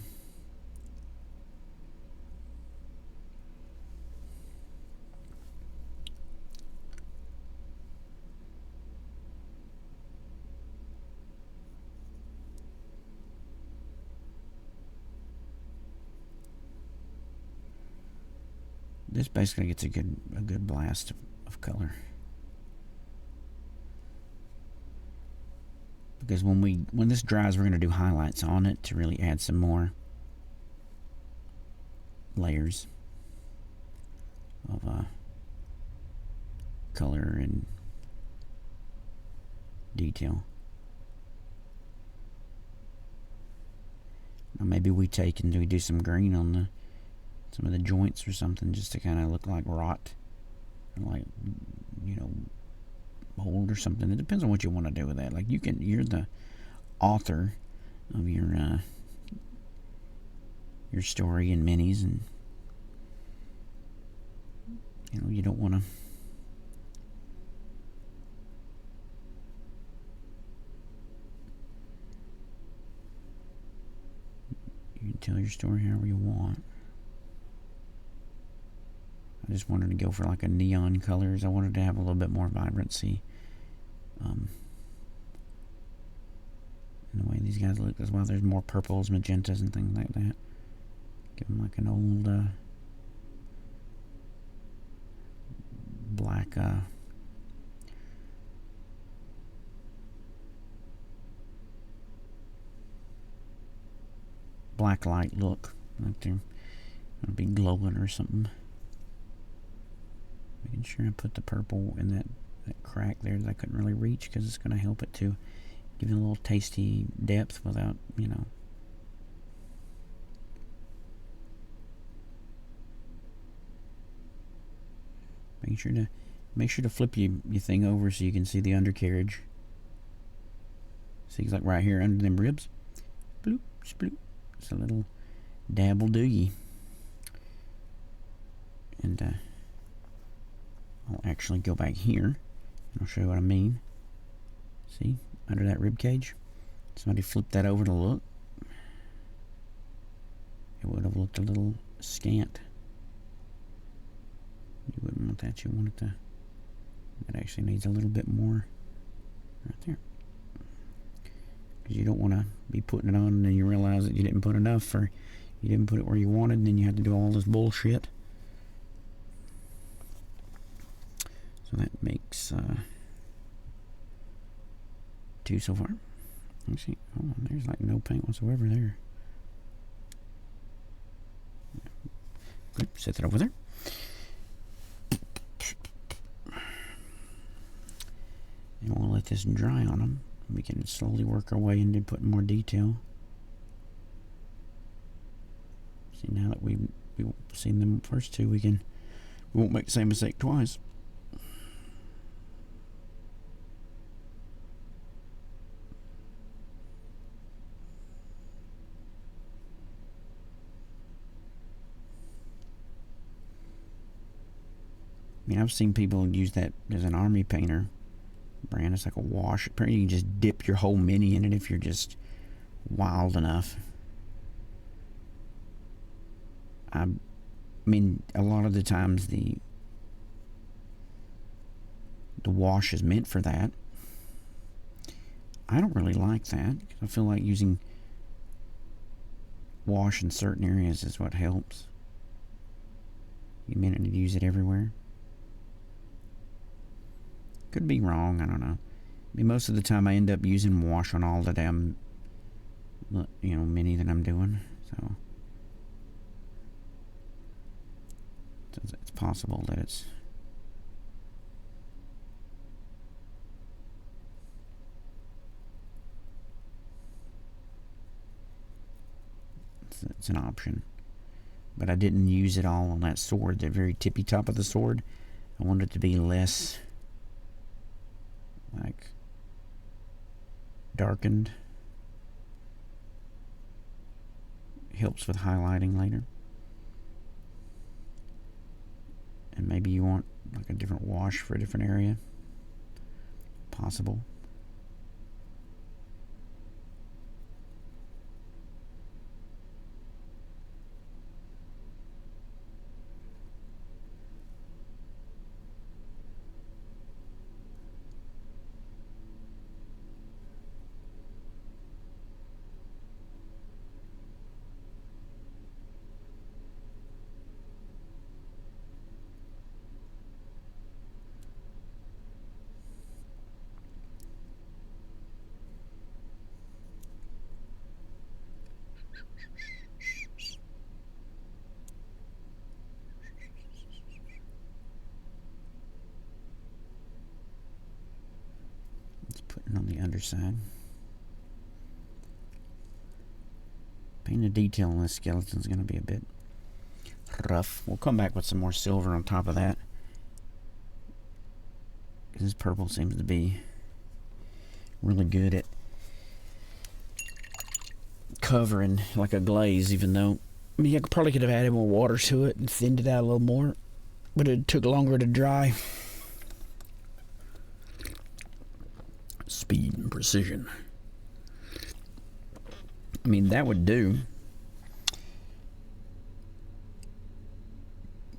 This basically gets a good blast of color. Because when this dries, we're going to do highlights on it to really add some more layers of color and detail. Now maybe we take and we do some green on some of the joints or something, just to kind of look like rot, or like, mold or something. It depends on what you want to do with that. Like you're the author of your story and minis, and you don't want to you can tell your story however you want. I just wanted to go for like a neon colors. I wanted to have a little bit more vibrancy And the way these guys look as well, there's more purples, magentas, and things like that. Give them like an old black black light look, like they're gonna be glowing or something. Making sure I put the purple in that crack there that I couldn't really reach, because it's gonna help it to give it a little tasty depth without, you know. Make sure to flip your thing over so you can see the undercarriage. See, like right here under them ribs, bloop, sploop. It's a little dab will do ye. And I'll actually go back here and I'll show you what I mean. See, under that rib cage, somebody flipped that over to look. It would have looked a little scant. You wouldn't want that. You want it to. It actually needs a little bit more right there. Because you don't want to be putting it on and then you realize that you didn't put enough, or you didn't put it where you wanted, and then you have to do all this bullshit. So that makes 2 so far. Let's see. Oh, there's like no paint whatsoever there. Good. Set that over there. And we'll let this dry on them. We can slowly work our way into putting more detail. See, now that we've seen them first two, we won't make the same mistake twice. I mean, I've seen people use that as an army painter brand. It's like a wash. Apparently you can just dip your whole mini in it if you're just wild enough. I mean, a lot of the times the wash is meant for that. I don't really like that. I feel like using wash in certain areas is what helps. You meant to use it everywhere. Could be wrong, I don't know. I mean, most of the time I end up using wash on all the damn, mini that I'm doing. So it's possible that it's an option. But I didn't use it all on that sword, the very tippy top of the sword. I wanted it to be less like darkened. Helps with highlighting later. And maybe you want like a different wash for a different area. Possible. On the underside. Painting the detail on this skeleton is going to be a bit rough. We'll come back with some more silver on top of that. This purple seems to be really good at covering like a glaze, even though, I mean, I probably could have added more water to it and thinned it out a little more, but it took longer to dry. Speed and precision. I mean, that would do. I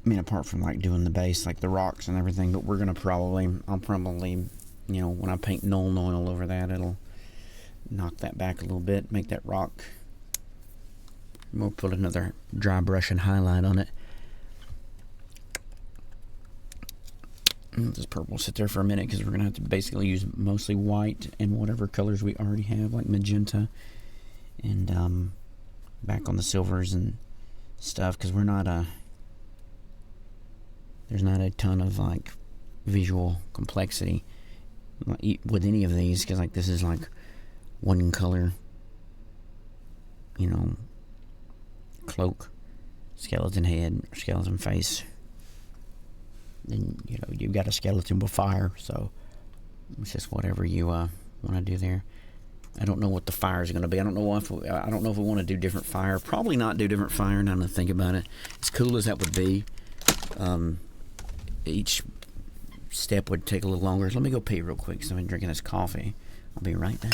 mean, apart from like doing the base, like the rocks and everything, but I'll probably you know, when I paint Nuln Oil over that, it'll knock that back a little bit, make that rock. We'll put another dry brush and highlight on it. Let this purple sit there for a minute because we're going to have to basically use mostly white and whatever colors we already have, like magenta, and back on the silvers and stuff, because we're not there's not a ton of like visual complexity with any of these, because like this is like one color, you know, cloak, skeleton head, skeleton face. Then, you know, you've got a skeleton with fire, so it's just whatever you want to do there. I don't know what the fire is going to be. I don't know if we want to do different fire. Probably not do different fire. Now that I think about it, as cool as that would be, each step would take a little longer. So let me go pee real quick. So I've been drinking this coffee. I'll be right back.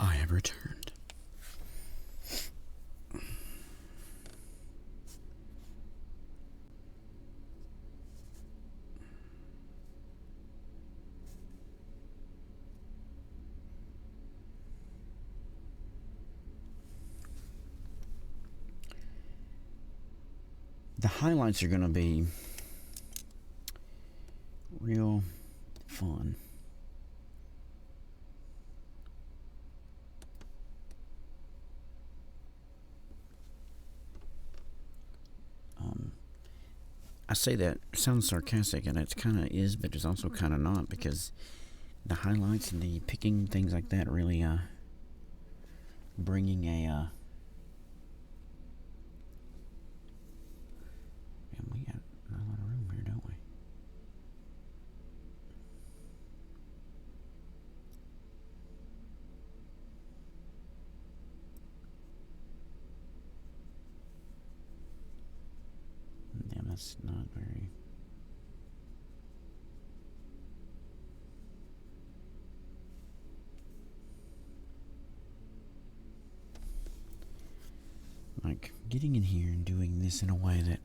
I have returned. The highlights are going to be real fun. I say that, it sounds sarcastic, and it kind of is, but it's also kind of not, because the highlights and the picking things like that really bringing a man, we got a lot of room here, don't we? Damn, that's not very... like, getting in here and doing this in a way that...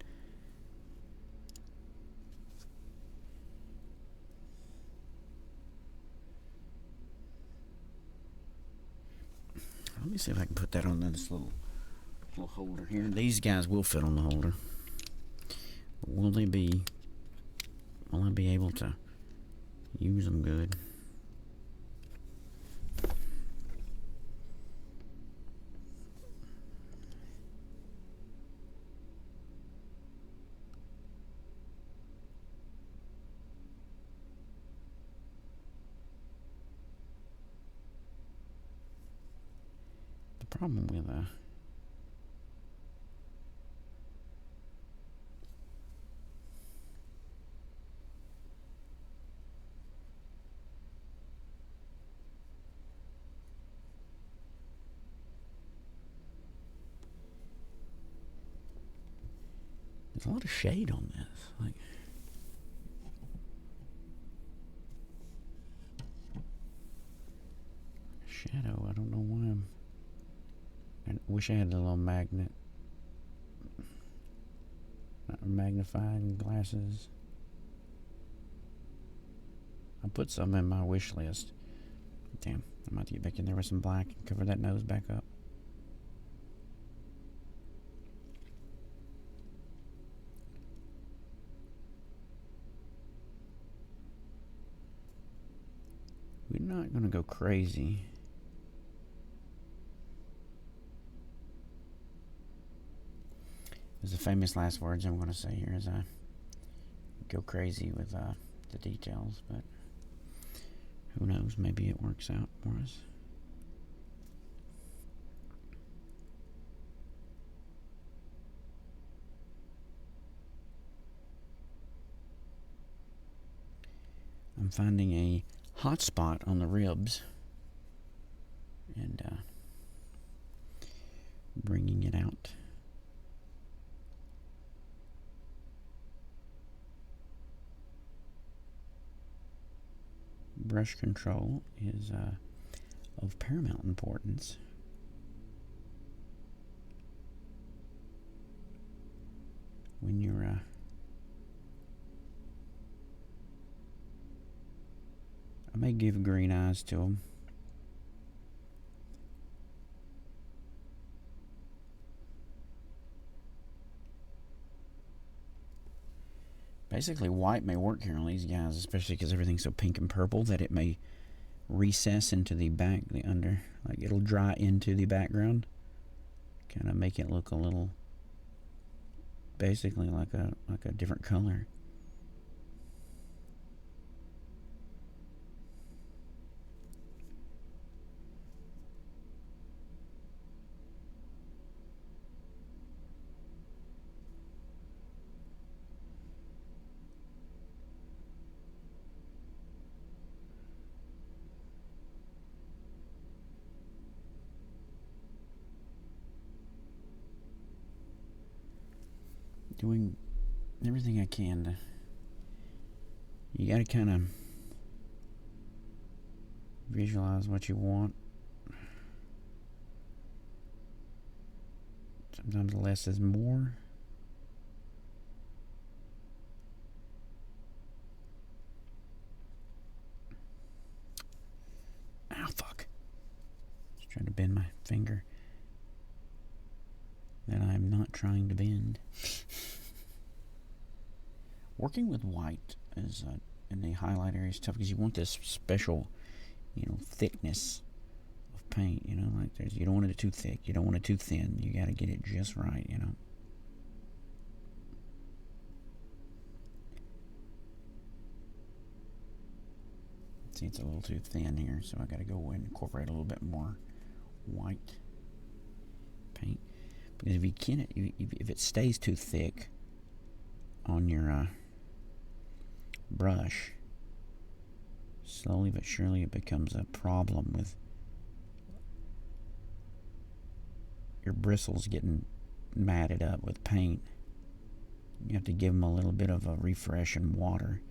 Let me see if I can put that on this little holder here. These guys will fit on the holder. But will I be able to use them good? The problem with There's a lot of shade on this. Like, shadow. I don't know why I wish I had a little magnifying glasses. I put some in my wish list. Damn, I'm about to get back in there with some black and cover that nose back up. We're not going to go crazy. There's the famous last words I'm going to say here as I go crazy with the details, but who knows, maybe it works out for us. I'm finding a hot spot on the ribs and bringing it out. Brush control is of paramount importance. When you're I may give green eyes to them. Basically, white may work here on these guys, especially because everything's so pink and purple that it may recess into the back, the under, like it'll dry into the background, kind of make it look a little, basically like a different color. Doing everything I can to, you gotta kind of visualize what you want. Sometimes less is more. Ow, fuck. Just trying to bend my finger that I'm not trying to bend. Working with white is in the highlight area is tough because you want this special, thickness of paint. Like you don't want it too thick, you don't want it too thin. You got to get it just right. See, it's a little too thin here, so I got to go and incorporate a little bit more white paint. Because if it stays too thick on your brush, slowly but surely it becomes a problem with your bristles getting matted up with paint. You have to give them a little bit of a refresh in water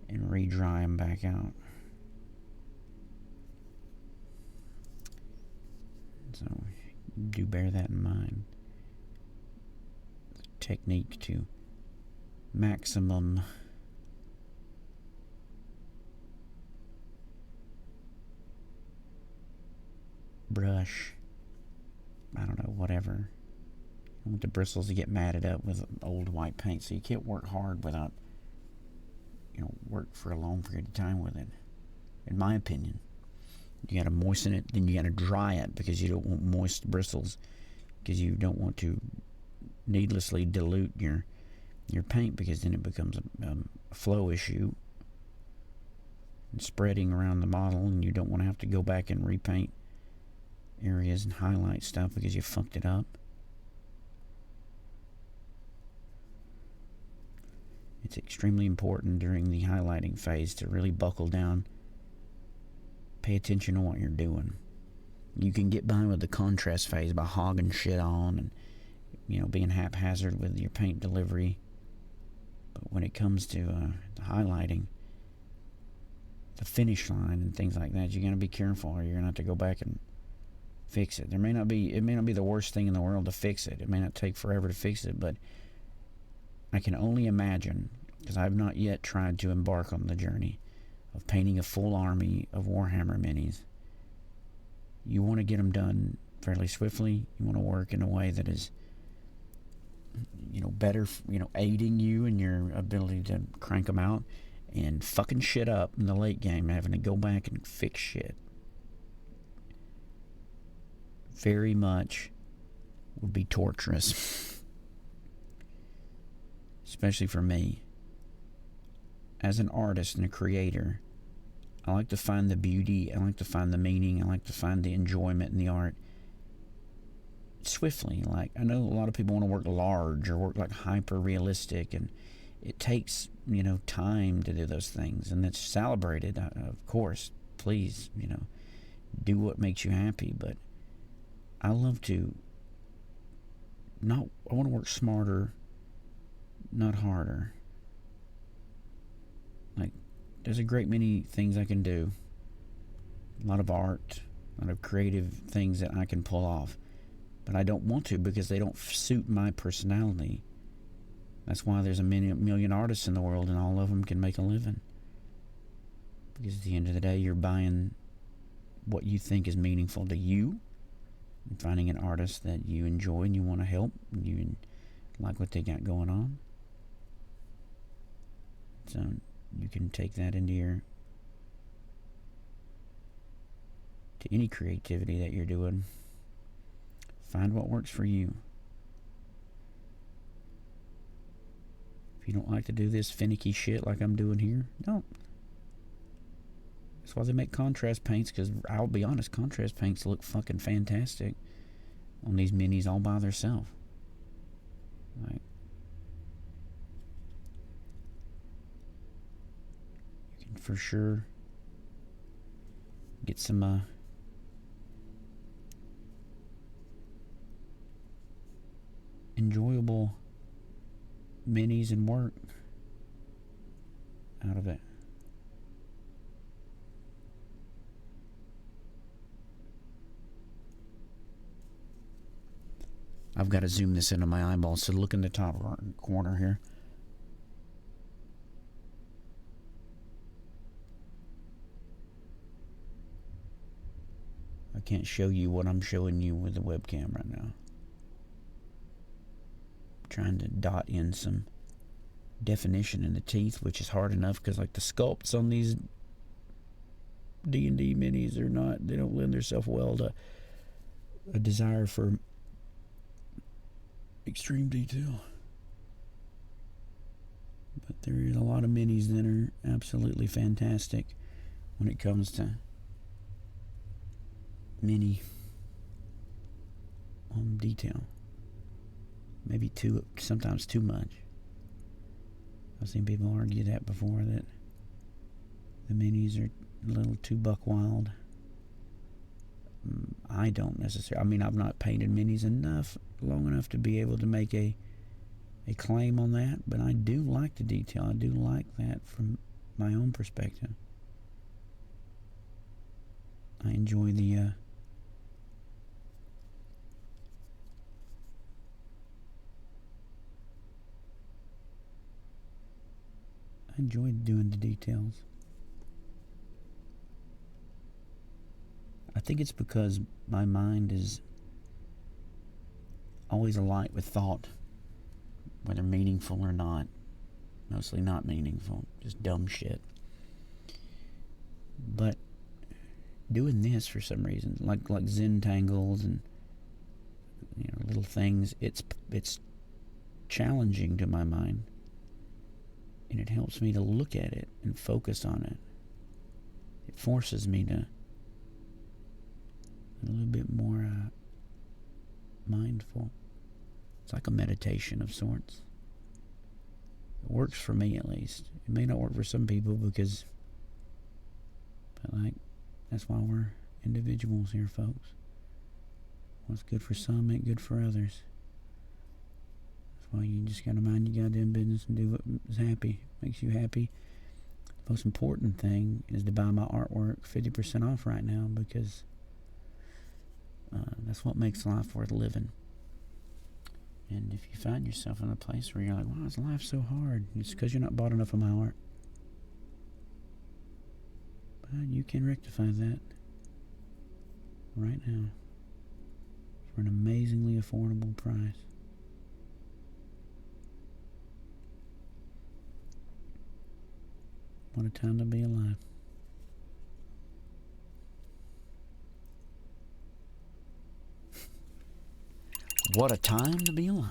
and re-dry them back out. So do bear that in mind. The technique to maximum brush, I don't know, whatever. I want the bristles to get matted up with old white paint, so you can't work hard without, work for a long period of time with it, in my opinion. You got to moisten it, then you got to dry it because you don't want moist bristles, because you don't want to needlessly dilute your paint, because then it becomes a flow issue and spreading around the model, and you don't want to have to go back and repaint areas and highlight stuff because you fucked it up. It's extremely important during the highlighting phase to really buckle down. Pay attention to what you're doing. You can get by with the contrast phase by hogging shit on and, being haphazard with your paint delivery. But when it comes to the highlighting, the finish line and things like that, you're going to be careful, or you're going to have to go back and fix it. It may not be the worst thing in the world to fix it. It may not take forever to fix it, but I can only imagine, because I've not yet tried to embark on the journey of painting a full army of Warhammer minis. You want to get them done fairly swiftly. You want to work in a way that is, better, aiding you in your ability to crank them out, and fucking shit up in the late game, having to go back and fix shit. Very much would be torturous. Especially for me. As an artist and a creator, I like to find the beauty, I like to find the meaning, I like to find the enjoyment in the art swiftly. Like, I know a lot of people want to work large or work like hyper realistic, and it takes, time to do those things, and that's celebrated, of course. Please, do what makes you happy, but I love to I want to work smarter, not harder. Like, there's a great many things I can do. A lot of art, a lot of creative things that I can pull off. But I don't want to, because they don't suit my personality. That's why there's a million artists in the world, and all of them can make a living. Because at the end of the day, you're buying what you think is meaningful to you, and finding an artist that you enjoy and you want to help, and you like what they got going on. So you can take that into to any creativity that you're doing. Find what works for you. If you don't like to do this finicky shit like I'm doing here, don't. That's why they make contrast paints, because I'll be honest, contrast paints look fucking fantastic on these minis all by themselves. Like, you can for sure get some enjoyable minis and work out of it. I've got to zoom this into my eyeballs, so look in the top right corner here. I can't show you what I'm showing you with the webcam right now. I'm trying to dot in some definition in the teeth, which is hard enough, because like the sculpts on these D&D minis they don't lend themselves well to a desire for extreme detail. But there is a lot of minis that are absolutely fantastic when it comes to mini detail. Maybe sometimes too much. I've seen people argue that before, that the minis are a little too buck wild. I don't necessarily. I mean, I've not painted minis long enough to be able to make a claim on that, but I do like the detail. I do like that from my own perspective. I enjoy doing the details. I think it's because my mind is always alight with thought, whether meaningful or not. Mostly not meaningful, just dumb shit. But doing this for some reason, like Zentangles and little things, it's challenging to my mind, and it helps me to look at it and focus on it. It forces me to a little bit more mindful. It's like a meditation of sorts. It works for me, at least. It may not work for some people, but that's why we're individuals here, folks. What's good for some ain't good for others. why you just gotta mind your goddamn business and do what makes you happy. The most important thing is to buy my artwork 50% off right now, because that's what makes life worth living. And if you find yourself in a place where you're like, why is life so hard? It's because you're not bought enough of my art. But you can rectify that right now for an amazingly affordable price. What a time to be alive. What a time to be alive.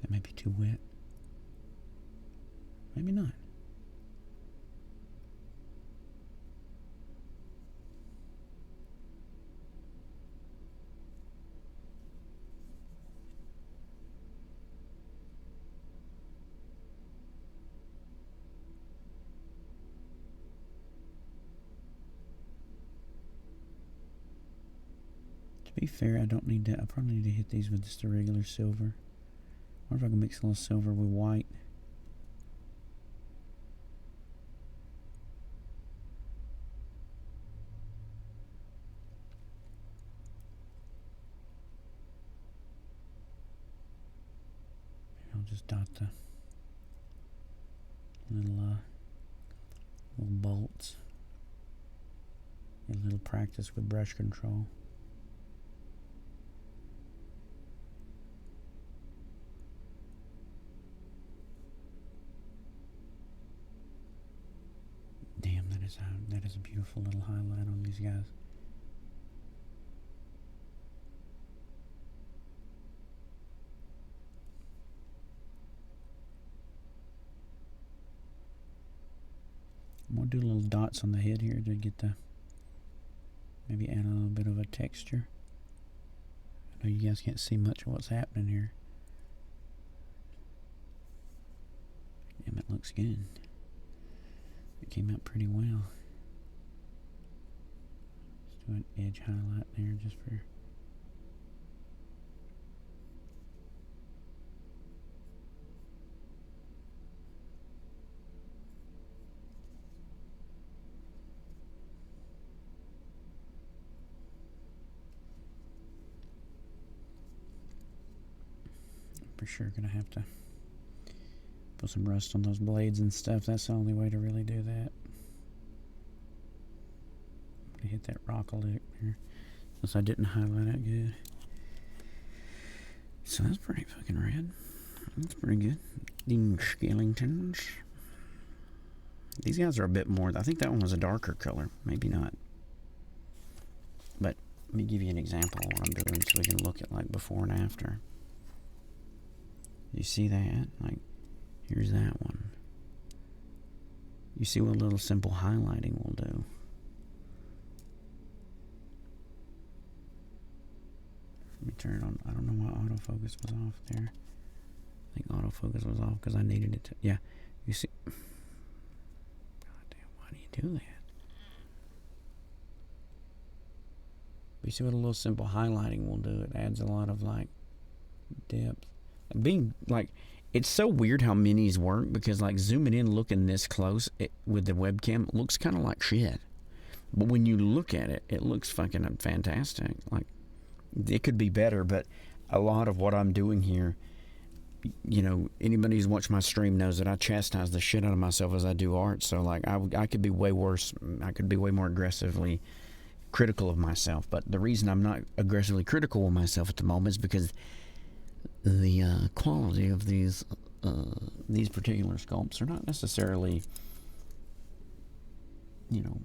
That may be too wet. Maybe not. To be fair, I don't need that. I probably need to hit these with just a regular silver. Or if I can mix a little silver with white. Maybe I'll just dot the little bolts. Get a little practice with brush control. Damn, that is a beautiful little highlight on these guys. I'm gonna do little dots on the head here to get the, maybe add a little bit of a texture. I know you guys can't see much of what's happening here. Damn, it looks good. It came out pretty well. Let's do an edge highlight there just for... For sure gonna have to put some rust on those blades and stuff. That's the only way to really do that. I'm gonna hit that rock a lick here, since I didn't highlight it good. So that's pretty fucking red. That's pretty good. These Skellingtons. These guys are a bit more. I think that one was a darker color. Maybe not. But let me give you an example of what I'm doing so we can look at like before and after. You see that? Like, here's that one. You see what a little simple highlighting will do. Let me turn it on. I don't know why autofocus was off there. I think autofocus was off because I needed it to. Yeah, you see. God damn, why do you do that? But you see what a little simple highlighting will do? It adds a lot of like depth. Being like, it's so weird how minis work, because like zooming in, looking this close with the webcam, it looks kind of like shit. But when you look at it, it looks fucking fantastic. Like, it could be better, but a lot of what I'm doing here, you know, anybody who's watched my stream knows that I chastise the shit out of myself as I do art. So like, I could be way worse. I could be way more aggressively critical of myself. But the reason I'm not aggressively critical of myself at the moment is because the quality of these particular sculpts are not necessarily, you know,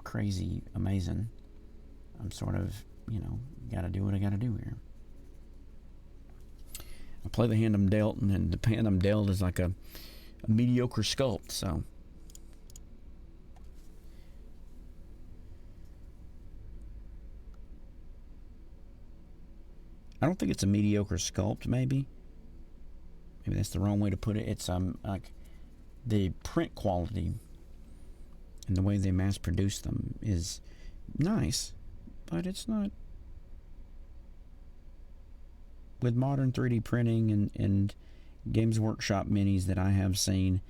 crazy amazing. I'm sort of, you know, gotta do what I gotta do here. I play the hand I'm dealt, and the hand I'm dealt is like a mediocre sculpt, so. I don't think it's a mediocre sculpt, maybe. Maybe that's the wrong way to put it. It's like the print quality and the way they mass produce them is nice, but it's not. With modern 3D printing and Games Workshop minis that I have seen,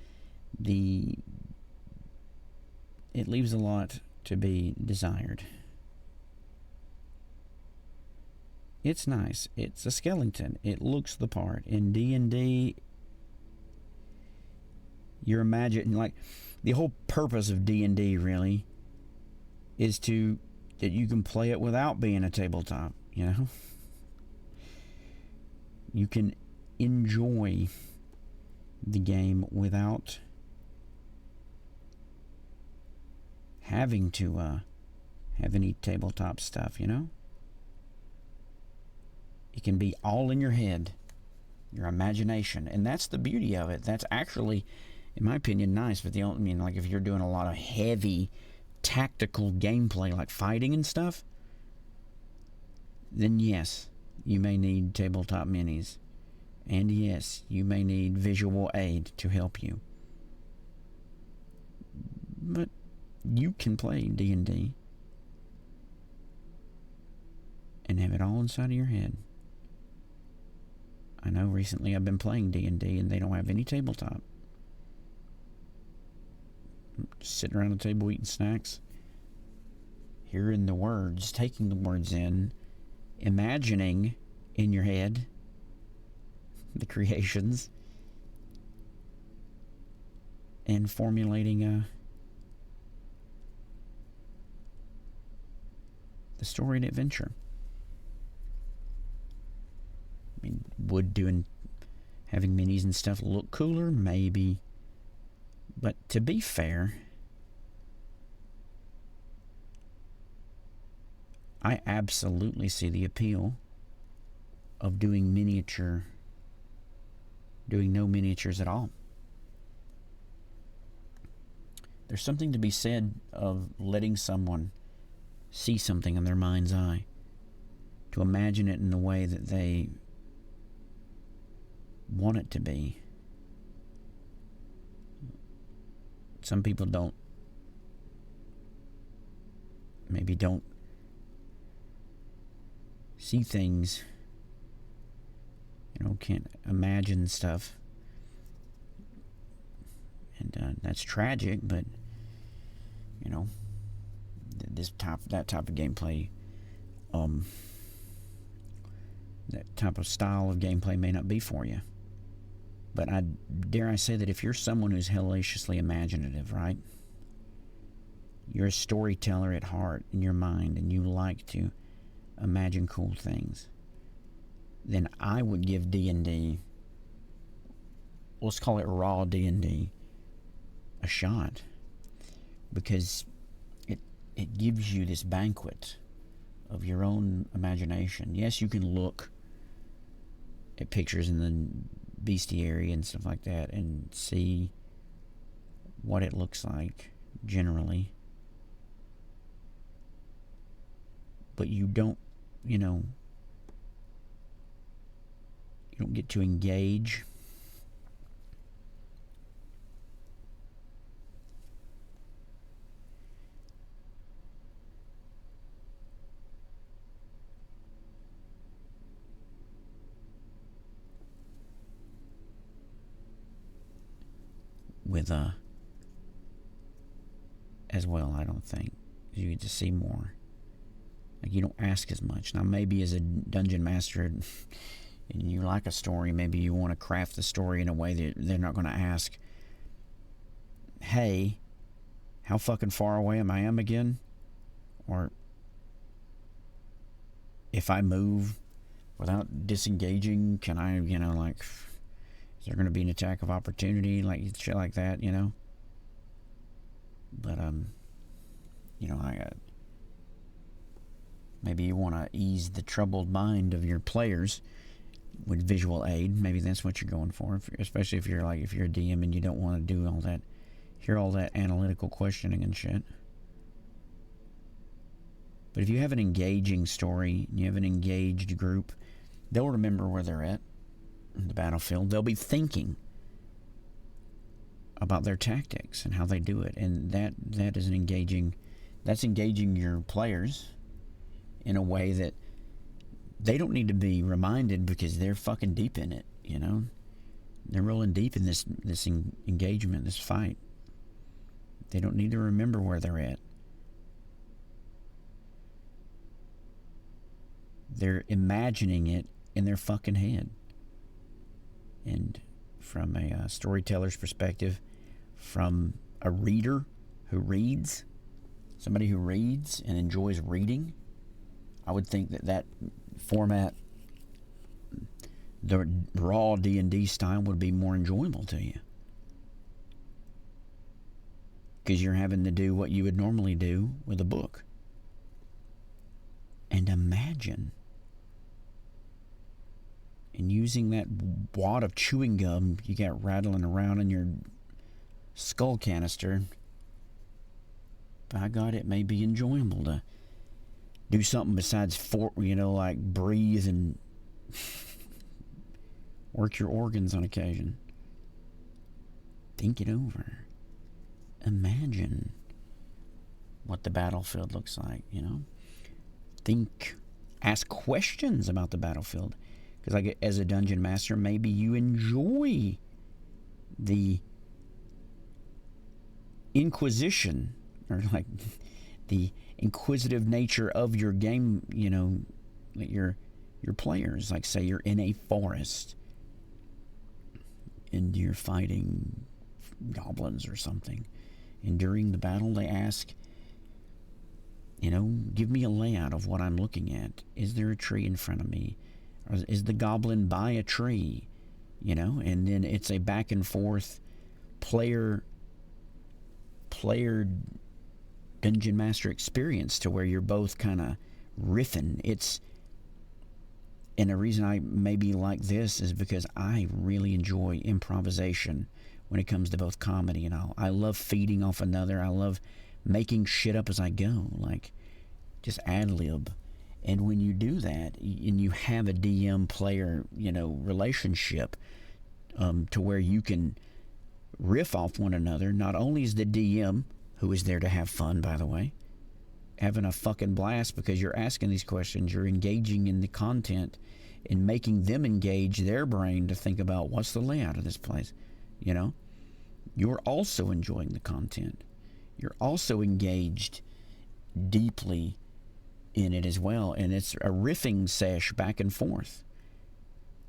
it leaves a lot to be desired. It's nice. It's a skeleton. It looks the part. In D&D, you're imagining, like, the whole purpose of D&D really is that you can play it without being a tabletop, you know? You can enjoy the game without having to have any tabletop stuff, you know? It can be all in your head, your imagination, and that's the beauty of it. That's actually, in my opinion, nice. But like if you're doing a lot of heavy tactical gameplay, like fighting and stuff, then yes, you may need tabletop minis, and yes, you may need visual aid to help you. But you can play D&D and have it all inside of your head. I know recently I've been playing D&D and they don't have any tabletop. Just sitting around the table eating snacks, hearing the words, taking the words in, imagining in your head the creations, and formulating the story and adventure. I mean, would having minis and stuff look cooler? Maybe. But to be fair, I absolutely see the appeal of doing no miniatures at all. There's something to be said of letting someone see something in their mind's eye, to imagine it in the way that they want it to be. Some people don't see things, can't imagine stuff, and that's tragic. But that type of gameplay, that type of style of gameplay may not be for you. But dare I say that if you're someone who's hellaciously imaginative, right? You're a storyteller at heart in your mind, and you like to imagine cool things, then I would give D&D, let's call it raw D&D, a shot. Because it gives you this banquet of your own imagination. Yes, you can look at pictures in the bestiary and stuff like that and see what it looks like generally, but you don't get to engage with as well. I don't think you get to see more. Like, you don't ask as much. Now, maybe as a dungeon master and you like a story, maybe you want to craft the story in a way that they're not going to ask, hey, how fucking far away am I again? Or if I move without disengaging, can I, is there going to be an attack of opportunity? Like, shit like that, But, maybe you want to ease the troubled mind of your players with visual aid. Maybe that's what you're going for, especially if you're a DM and you don't want to do hear all that analytical questioning and shit. But if you have an engaging story, and you have an engaged group, they'll remember where they're at in the battlefield. They'll be thinking about their tactics and how they do it, and that is engaging your players in a way that they don't need to be reminded because they're fucking deep in it, you know? They're rolling deep in this engagement, this fight. They don't need to remember where they're at. They're imagining it in their fucking head. And from a storyteller's perspective, from a reader who reads, somebody who reads and enjoys reading, I would think that format, the raw D&D style, would be more enjoyable to you. Because you're having to do what you would normally do with a book. And imagine. And using that wad of chewing gum you got rattling around in your skull canister, by God, it may be enjoyable to do something besides, like breathe and work your organs on occasion. Think it over. Imagine what the battlefield looks like, you know? Ask questions about the battlefield. Because as a dungeon master, maybe you enjoy the inquisition, or like the inquisitive nature of your game, you know, your players. Like, say you're in a forest and you're fighting goblins or something, and during the battle they ask, you know, give me a layout of what I'm looking at. Is there a tree in front of me? Or is the goblin by a tree? You know, and then it's a back and forth player dungeon master experience to where you're both kind of riffing. And the reason I maybe like this is because I really enjoy improvisation when it comes to both comedy and all. I love feeding off another. I love making shit up as I go, like just ad lib. And when you do that, and you have a DM player, you know, relationship, to where you can riff off one another. Not only is the DM, who is there to have fun, by the way, having a fucking blast because you're asking these questions, you're engaging in the content and making them engage their brain to think about what's the layout of this place, you know? You're also enjoying the content. You're also engaged deeply in it as well, and it's a riffing sesh back and forth.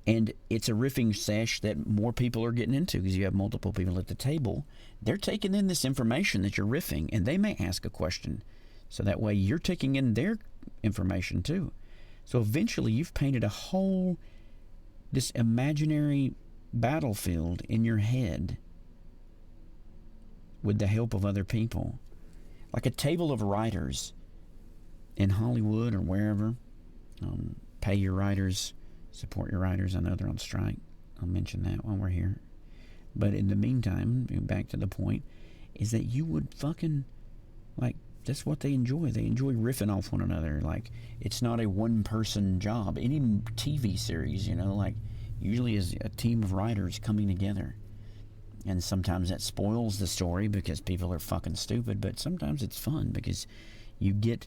And it's a riffing sesh that more people are getting into because you have multiple people at the table. They're taking in this information that you're riffing, and they may ask a question. So that way you're taking in their information too. So eventually you've painted this imaginary battlefield in your head with the help of other people. Like a table of writers in Hollywood or wherever. Pay your writers, support your writers. I know they're on strike. I'll mention that while we're here. But in the meantime, back to the point, is that you would fucking, like, that's what they enjoy. They enjoy riffing off one another. Like, it's not a one-person job. Any TV series, you know, like, usually is a team of writers coming together. And sometimes that spoils the story because people are fucking stupid, but sometimes it's fun because you get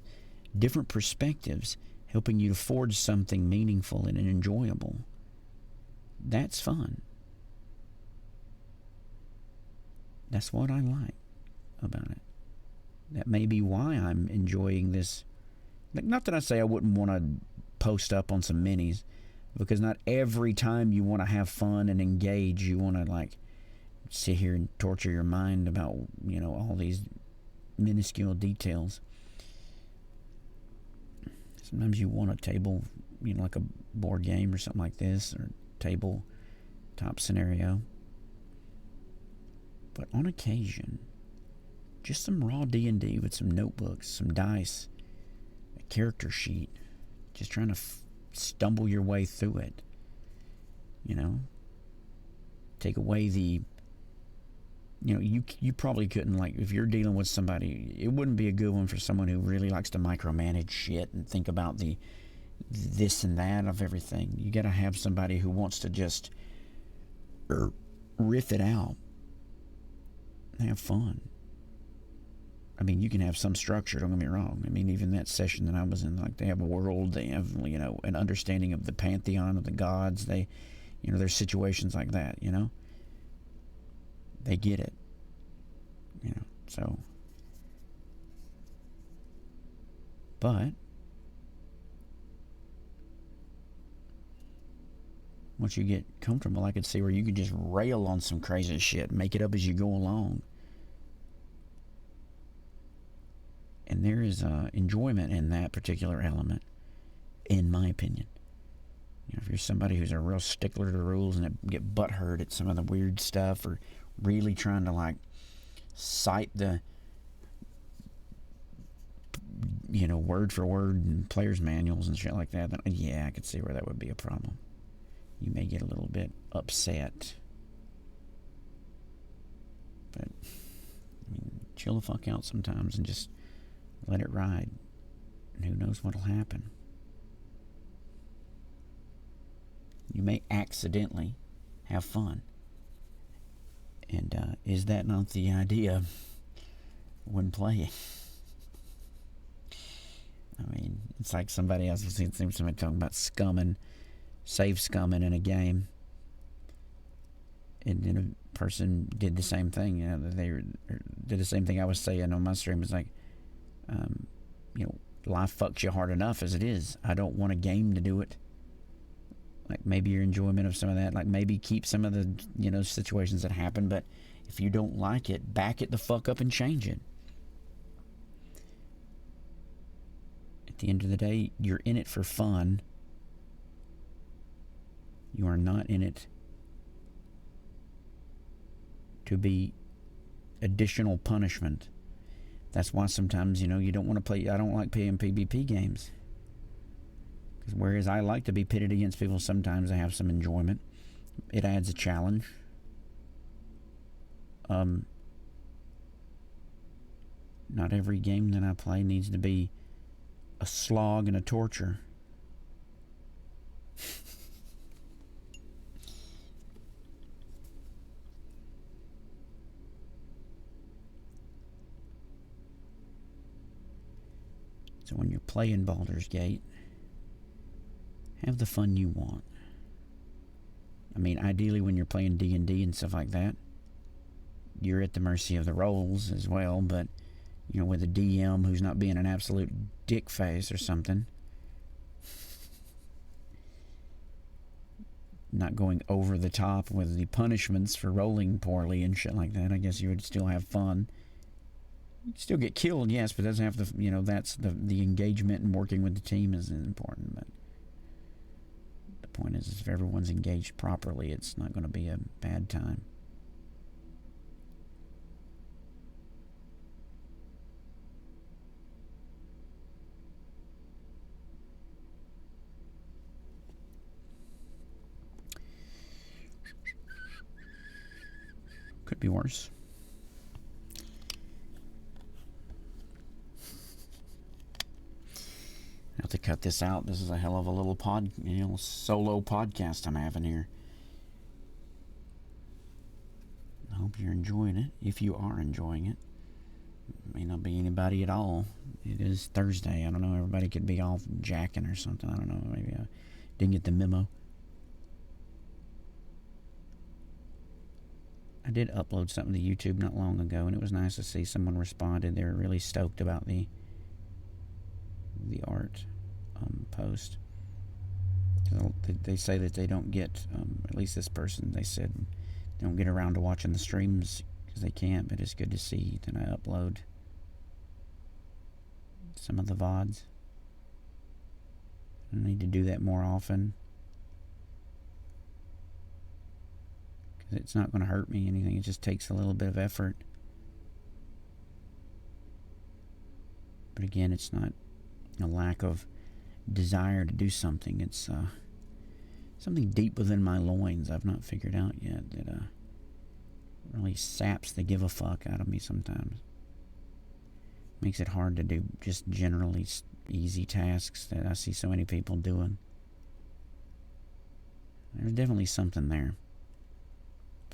different perspectives helping you to forge something meaningful and enjoyable. That's fun. That's what I like about it. That may be why I'm enjoying this. Like, not that I say I wouldn't want to post up on some minis, because not every time you want to have fun and engage, you want to, like, sit here and torture your mind about, you know, all these minuscule details. Sometimes you want a table, you know, like a board game or something like this, or tabletop scenario. But on occasion, just some raw D&D with some notebooks, some dice, a character sheet, just trying to stumble your way through it. You know? Take away the... You know, you probably couldn't, like, if you're dealing with somebody, it wouldn't be a good one for someone who really likes to micromanage shit and think about the this and that of everything. You got to have somebody who wants to just riff it out have fun. I mean, you can have some structure, don't get me wrong. I mean, even that session that I was in, like, they have a world, they have, you know, an understanding of the pantheon of the gods. They, you know, there's situations like that, you know. They get it, you know, so. But once you get comfortable, I could see where you could just rail on some crazy shit, make it up as you go along. And there is enjoyment in that particular element, in my opinion. You know, if you're somebody who's a real stickler to rules and get butthurt at some of the weird stuff, or really trying to, like, cite the, you know, word for word and players' manuals and shit like that, then yeah, I could see where that would be a problem. You may get a little bit upset. But, I mean, chill the fuck out sometimes and just let it ride. And who knows what'll happen. You may accidentally have fun. And is that not the idea when playing? I mean, it's like somebody else was seeing somebody talking about save scumming in a game. And then a person did the same thing. You know, they did the same thing I was saying on my stream. It's like, you know, life fucks you hard enough as it is. I don't want a game to do it. Like, maybe your enjoyment of some of that, like, maybe keep some of the, you know, situations that happen, but if you don't like it, back it the fuck up and change it. At the end of the day, you're in it for fun. You are not in it to be additional punishment. That's why sometimes, you know, you don't want to play. I don't like playing PvP games. Because whereas I like to be pitted against people, sometimes I have some enjoyment. It adds a challenge. Not every game that I play needs to be a slog and a torture. So when you're playing Baldur's Gate, have the fun you want. I mean, ideally when you're playing D&D and stuff like that, you're at the mercy of the rolls as well, but, you know, with a DM who's not being an absolute dick face or something, not going over the top with the punishments for rolling poorly and shit like that, I guess you would still have fun. You'd still get killed, yes, but doesn't have the, you know, that's the engagement and working with the team is important. But the point is if everyone's engaged properly, it's not going to be a bad time. Could be worse. I have to cut this out. This is a hell of a little solo podcast I'm having here. I hope you're enjoying it. If you are enjoying it, may not be anybody at all. It is Thursday. I don't know. Everybody could be off jacking or something. I don't know. Maybe I didn't get the memo. I did upload something to YouTube not long ago, and it was nice to see someone responded. They were really stoked about the art post. They say that they don't get, at least this person, they said they don't get around to watching the streams because they can't, but it's good to see that I upload some of the VODs. I need to do that more often. It's not going to hurt me anything. It just takes a little bit of effort. But again, it's not a lack of desire to do something. It's something deep within my loins I've not figured out yet that really saps the give a fuck out of me sometimes. Makes it hard to do just generally easy tasks that I see so many people doing. There's definitely something there.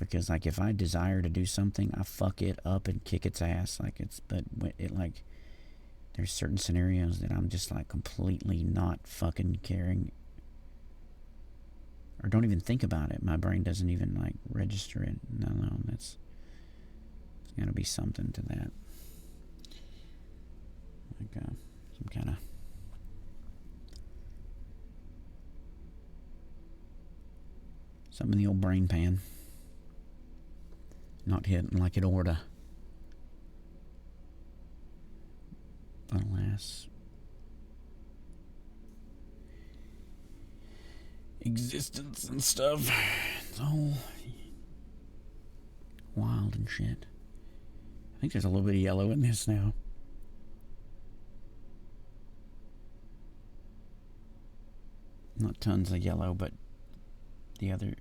because like if I desire to do something, I fuck it up and kick its ass. But it like there's certain scenarios that I'm just like completely not fucking caring or don't even think about it. My brain doesn't even like register it. No, there's gotta be something to that. Like some kind of something in the old brain pan not hitting like it oughta. But alas, existence and stuff, it's all wild and shit. I think there's a little bit of yellow in this now. Not tons of yellow, but the other,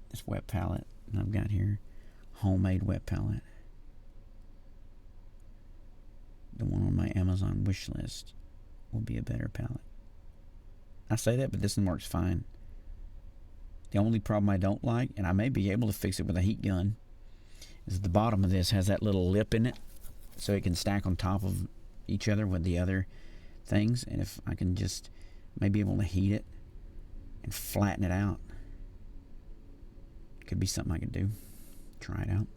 this wet palette I've got here, homemade wet palette. The one on my Amazon wish list will be a better palette. I say that, but this one works fine. The only problem I don't like, and I may be able to fix it with a heat gun, is the bottom of this has that little lip in it, so it can stack on top of each other with the other things. And if I can just maybe able to heat it and flatten it out, could be something I could do. Try it out.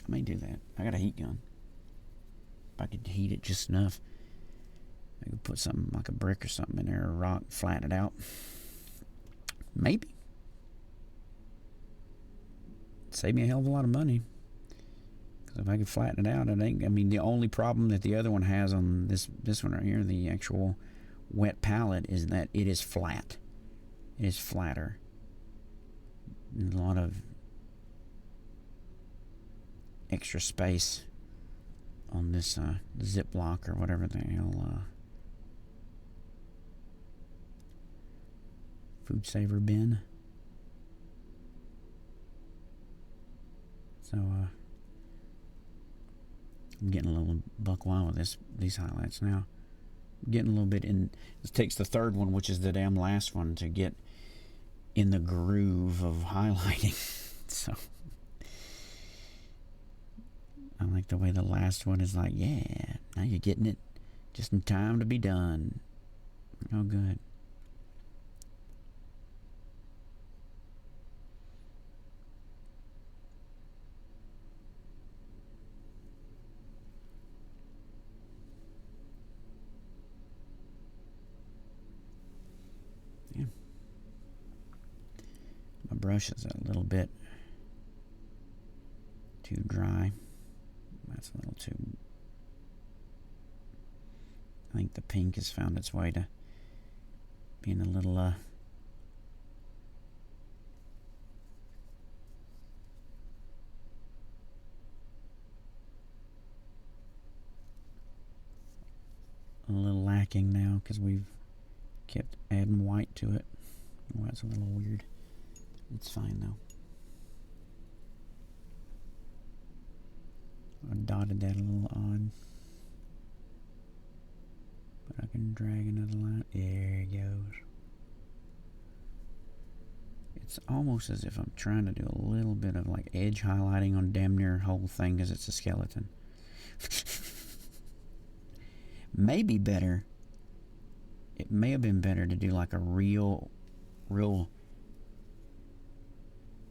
I may do that. I got a heat gun. If I could heat it just enough, I could put something like a brick or something in there, or a rock, flatten it out. Maybe. Save me a hell of a lot of money. Because if I could flatten it out, it ain't. I mean, the only problem that the other one has on this one right here, the actual wet palette, is that it is flat. It is flatter. There's a lot of extra space on this Ziploc or whatever the hell food saver bin. So I'm getting a little buck wild with these highlights now. I'm getting a little bit in. It takes the third one, which is the damn last one, to get in the groove of highlighting. So I like the way the last one is like, yeah, now you're getting it just in time to be done. Oh, good. Yeah. My brush is a little bit too dry. That's a little too... I think the pink has found its way to being a little a little lacking now, because we've kept adding white to it. Oh, that's a little weird. It's fine though. I dotted that a little odd, but I can drag another line. There it goes. It's almost as if I'm trying to do a little bit of like edge highlighting on damn near whole thing, because it's a skeleton. Maybe better. It may have been better to do like a real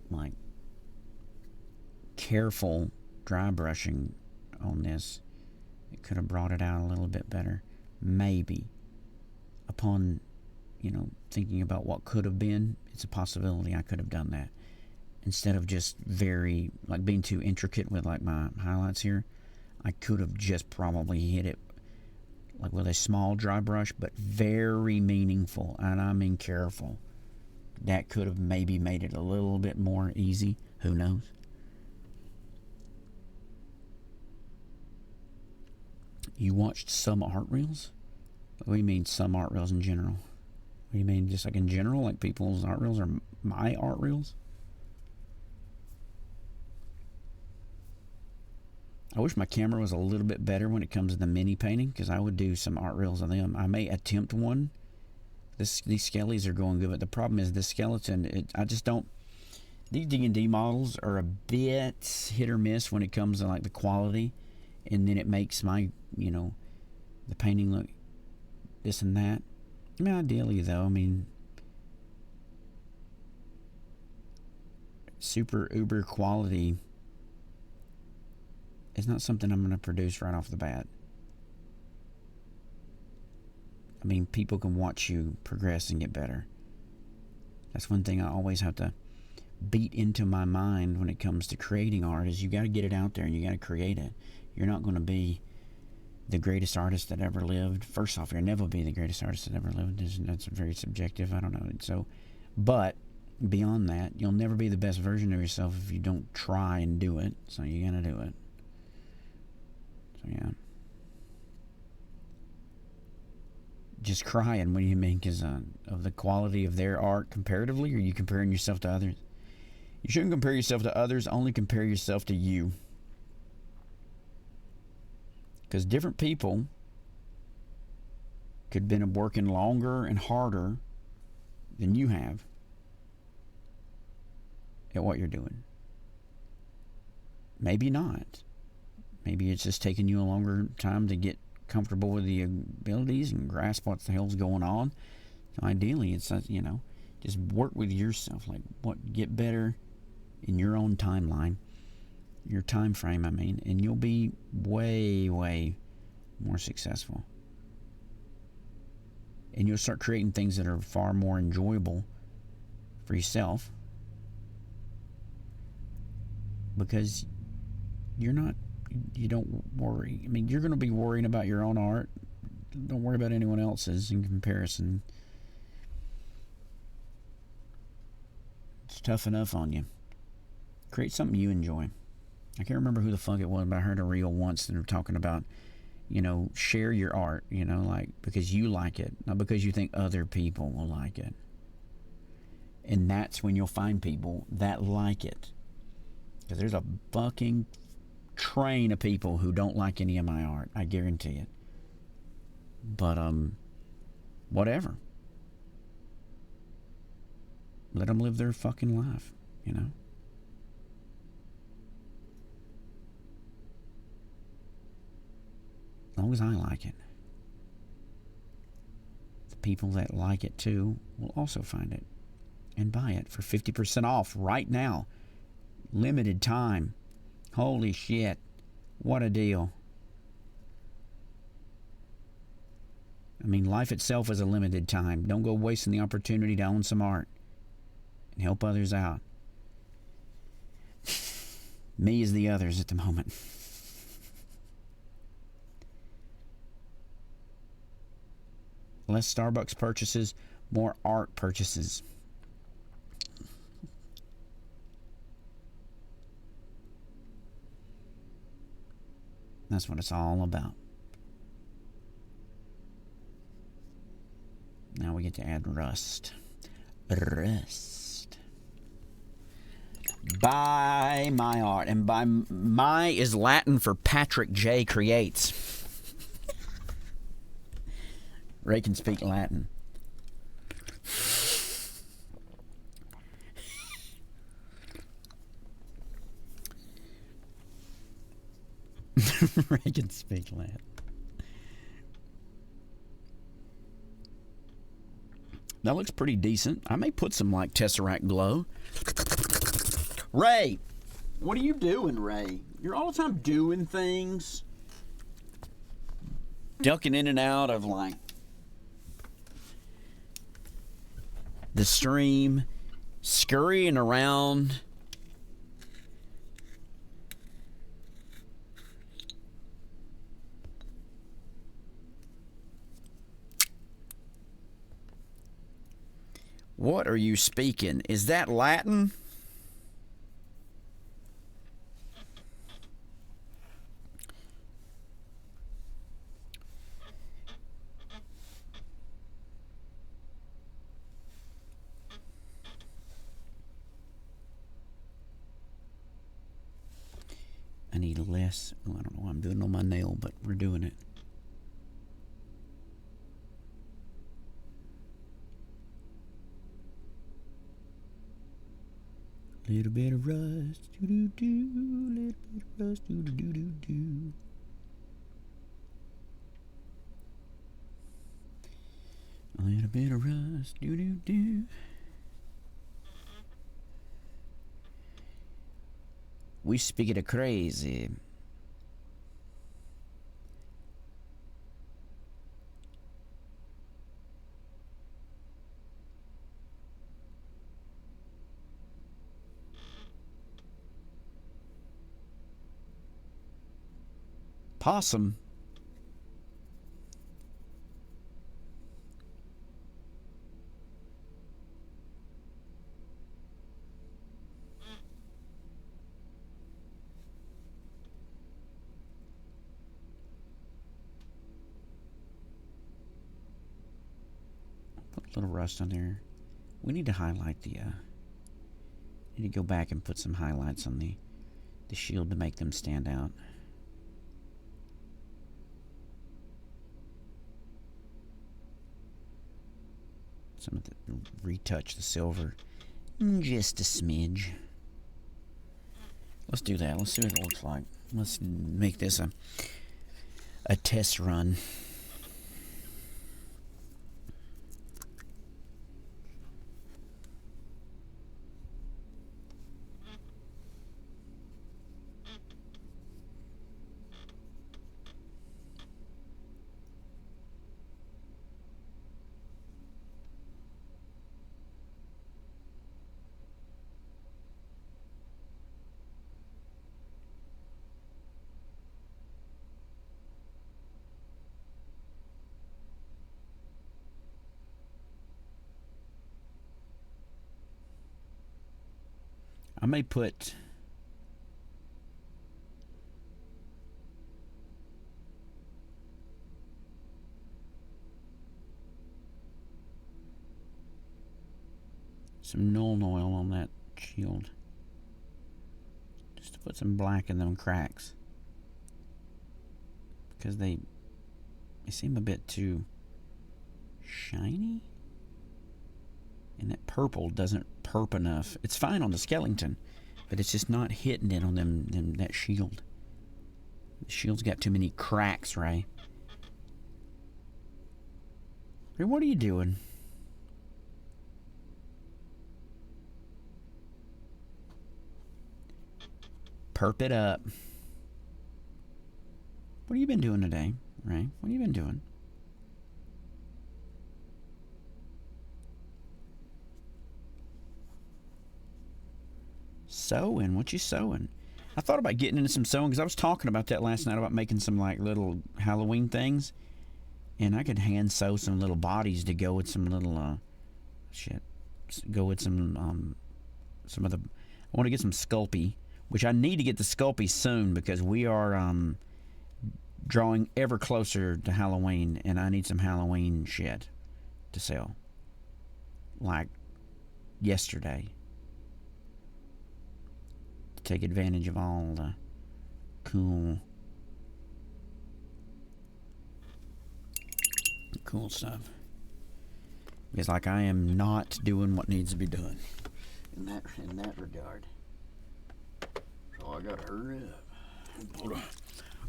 like careful dry brushing on this. It could have brought it out a little bit better. Maybe. Upon, thinking about what could have been, it's a possibility I could have done that. Instead of just very, like, being too intricate with, like, my highlights here, I could have just probably hit it, like, with a small dry brush, but very meaningful, and I mean careful. That could have maybe made it a little bit more easy. Who knows? You watched some art reels? What do you mean some art reels in general? What do you mean just like in general? Like people's art reels or my art reels? I wish my camera was a little bit better when it comes to the mini painting, because I would do some art reels on them. I may attempt one. These Skellies are going good, but the problem is the skeleton. I just don't. These D&D models are a bit hit or miss when it comes to like the quality, and then it makes my the painting look this and that. I mean, ideally though, I mean, super uber quality is not something I'm going to produce right off the bat. I mean, people can watch you progress and get better. That's one thing I always have to beat into my mind when it comes to creating art, is you got to get it out there and you got to create it. You're not going to be the greatest artist that ever lived. First off, you'll never be the greatest artist that ever lived. That's very subjective. I don't know. So, but beyond that, you'll never be the best version of yourself if you don't try and do it. So you got to do it. So yeah. Just crying. What do you mean? Because of the quality of their art comparatively? Or are you comparing yourself to others? You shouldn't compare yourself to others. Only compare yourself to you. Because different people could have been working longer and harder than you have at what you're doing. Maybe not. Maybe it's just taking you a longer time to get comfortable with the abilities and grasp what the hell's going on. So ideally, it's just work with yourself. Like, get better in your own timeline, your time frame. I mean, and you'll be way, way more successful. And you'll start creating things that are far more enjoyable for yourself, because you don't worry. I mean, you're going to be worrying about your own art. Don't worry about anyone else's in comparison. It's tough enough on you. Create something you enjoy. I can't remember who the fuck it was, but I heard a reel once that they were talking about, share your art, like because you like it, not because you think other people will like it. And that's when you'll find people that like it. Because there's a fucking train of people who don't like any of my art. I guarantee it. But, whatever. Let them live their fucking life, As long as I like it. The people that like it too will also find it and buy it for 50% off right now. Limited time. Holy shit. What a deal. I mean, life itself is a limited time. Don't go wasting the opportunity to own some art and help others out. Me is the others at the moment. Less Starbucks purchases, more art purchases. That's what it's all about. Now we get to add rust. Rust. Buy my art. And by my is Latin for PatrickJCreates. Ray can speak Latin. Ray can speak Latin. That looks pretty decent. I may put some like Tesseract glow. Ray, what are you doing, Ray? You're all the time doing things. Ducking in and out of like the stream, scurrying around. What are you speaking? Is that Latin? I need less. Oh, I don't know what I'm doing on my nail, but we're doing it. Little bit of rust, doo-doo-doo. Little bit of rust, doo-doo-doo-doo-doo. A little bit of rust, doo-doo-doo. We speak it a crazy. Possum. Put a little rust on there. We need to highlight the, need to go back and put some highlights on the shield to make them stand out. Some of the, retouch the silver just a smidge. Let's do that. Let's see what it looks like. Let's make this a test run. I may put some Nuln oil on that shield, just to put some black in them cracks, because they seem a bit too shiny, and that purple doesn't perp enough. It's fine on the skeleton, but it's just not hitting it on that shield. The shield's got too many cracks, Ray. Ray, what are you doing? Perp it up. What have you been doing today, Ray? What have you been doing? Sewing? What you sewing? I thought about getting into some sewing because I was talking about that last night about making some like little Halloween things, and I could hand sew some little bodies to go with some little go with some of the. I want to get some Sculpey, which I need to get the Sculpey soon because we are drawing ever closer to Halloween, and I need some Halloween shit to sell. Like yesterday. Take advantage of all the cool stuff, because like I am not doing what needs to be done in that regard, so I gotta hurry up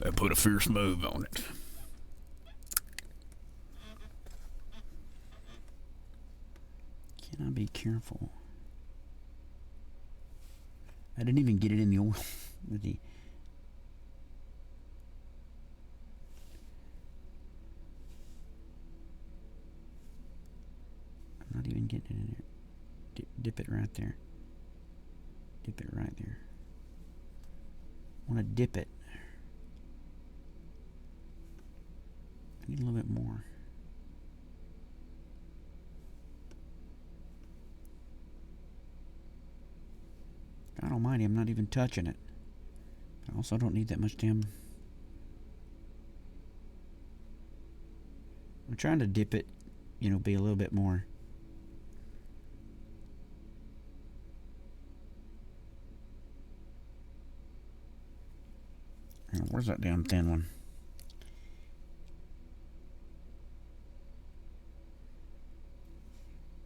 and put a fierce move on it. Can I be careful? I didn't even get it in the oil with the. I'm not even getting it in there. Dip it right there. Dip it right there. I want to dip it. I need a little bit more. God almighty, I'm not even touching it. I also don't need that much damn. I'm trying to dip it, be a little bit more. Where's that damn thin one?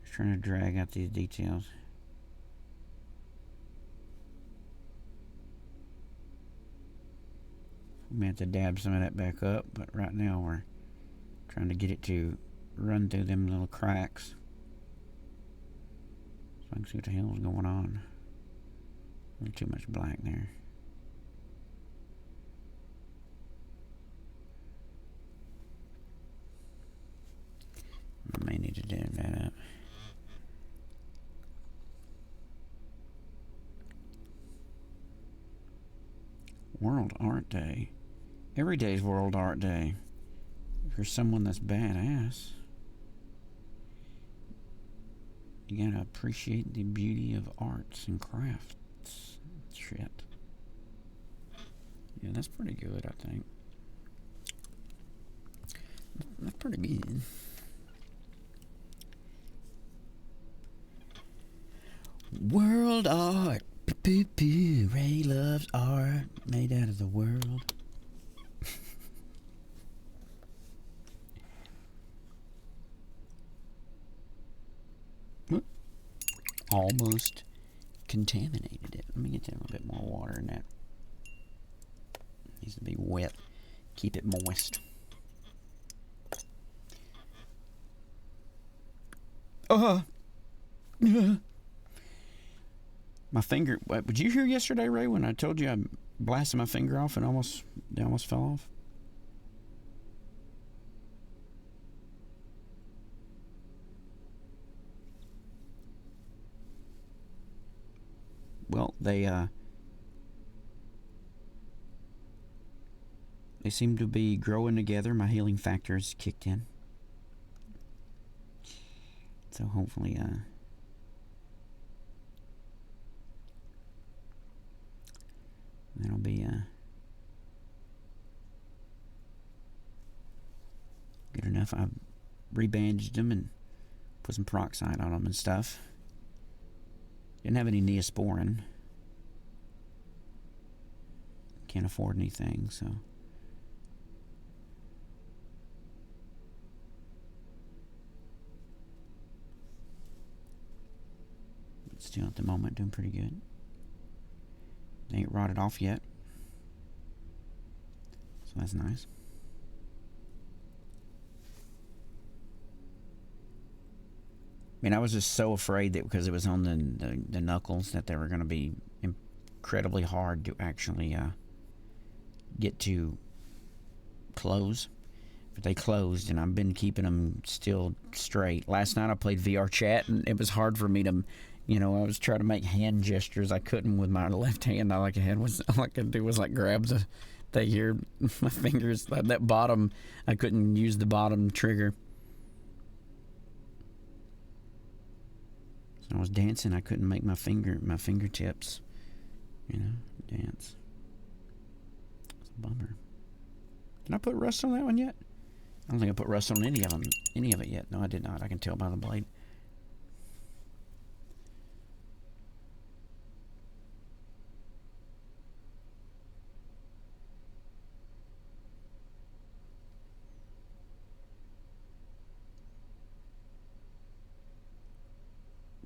Just trying to drag out these details. We may have to dab some of that back up, but right now we're trying to get it to run through them little cracks so I can see what the hell is going on. A little too much black there. I may need to dab that up. World Art Day. Every day's World Art Day. If you're someone that's badass, you gotta appreciate the beauty of arts and crafts. Shit. Yeah, that's pretty good, I think. That's pretty good. World art. Ray loves art made out of the world. Almost contaminated it. Let me get a little bit more water in that. Needs to be wet. Keep it moist. My finger. Did you hear yesterday, Ray, when I told you I blasted my finger off and it almost fell off? Well, they seem to be growing together. My healing factor has kicked in. So hopefully, that'll be good enough. I've rebandaged them and put some peroxide on them and stuff. Didn't have any Neosporin. Can't afford anything, so. But still, at the moment, doing pretty good. They ain't rotted off yet. So that's nice. I mean, I was just so afraid that because it was on the knuckles that they were going to be incredibly hard to actually get to close. But they closed, and I've been keeping them still straight. Last night I played VR chat, and it was hard for me to, I was trying to make hand gestures. I couldn't with my left hand. All I could do was like grab the thing here, my fingers. That bottom, I couldn't use the bottom trigger. I was dancing. I couldn't make my fingertips, dance. It's a bummer. Did I put rust on that one yet? I don't think I put rust on any of it yet. No, I did not. I can tell by the blade.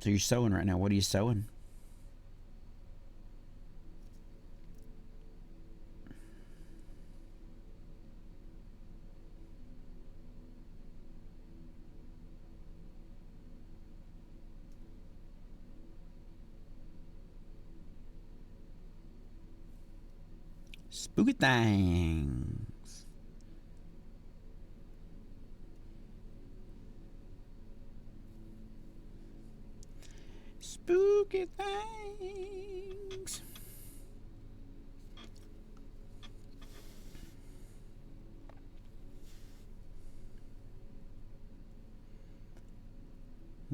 So you're sewing right now. What are you sewing? Spooky things. Spooky things.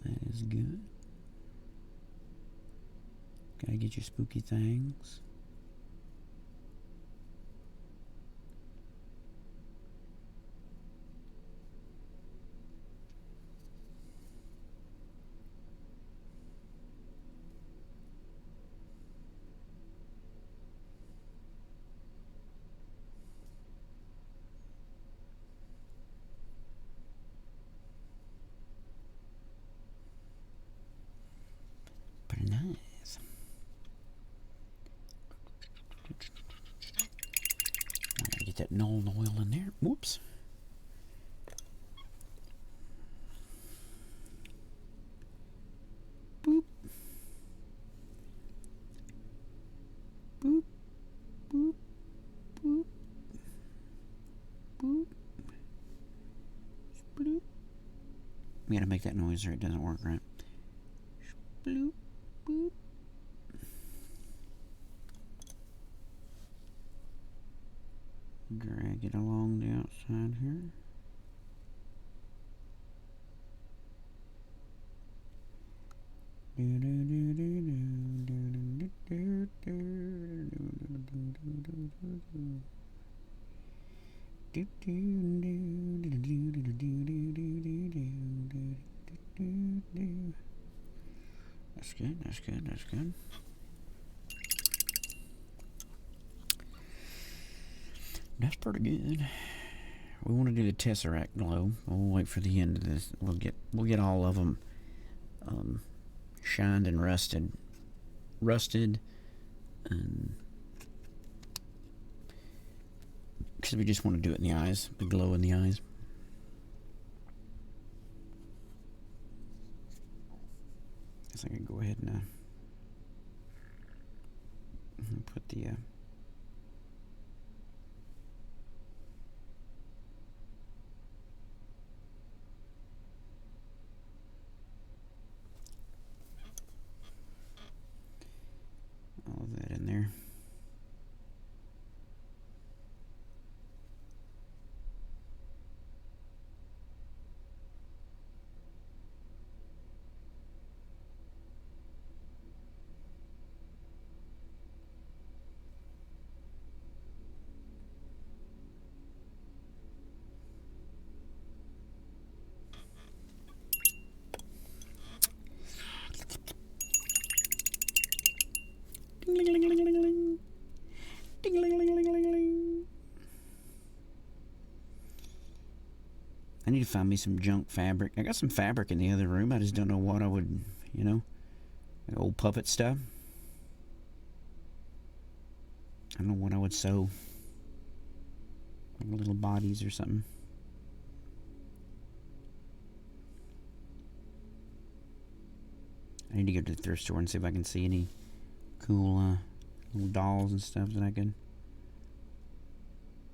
That is good. Gotta get your spooky things. that Null oil in there. Whoops. Boop. Boop. Boop. Boop. Boop. Bloop. We gotta make that noise or it doesn't work right. Bloop. Boop. Drag it along the outside here. That's good, that's good, that's good. That's pretty good. We want to do the Tesseract glow. We'll wait for the end of this. We'll get all of them shined and rusted, and because we just want to do it in the eyes, the glow in the eyes. Guess I can go ahead and put the all of that in there. Ding-a-ling-a-ling-a-ling-a-ling. Ding-a-ling-a-ling-a-ling-a-ling. I need to find me some junk fabric. I got some fabric in the other room. I just don't know what I would, like old puppet stuff. I don't know what I would sew. Like little bodies or something. I need to go to the thrift store and see if I can see any cool little dolls and stuff that I could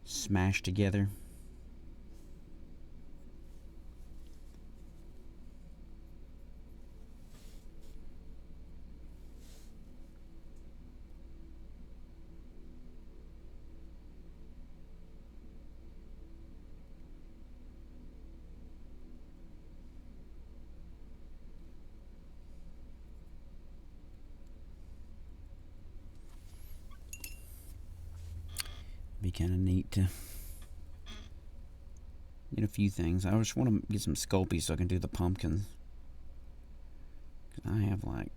smash together. Be kind of neat to get a few things. I just want to get some Sculpey so I can do the pumpkins. 'Cause I have like,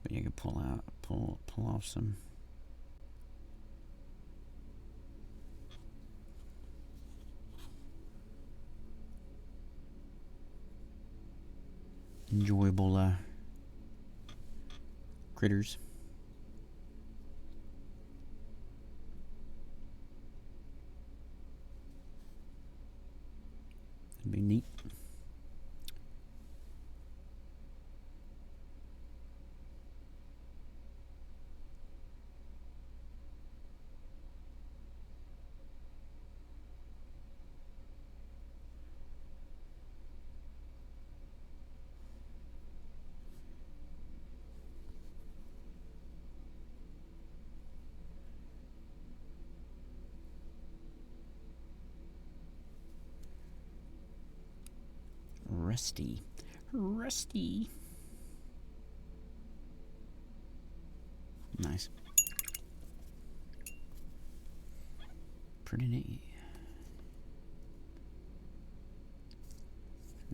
but you can pull off some. Enjoyable critters. That'd be neat. Rusty. Nice. Pretty neat.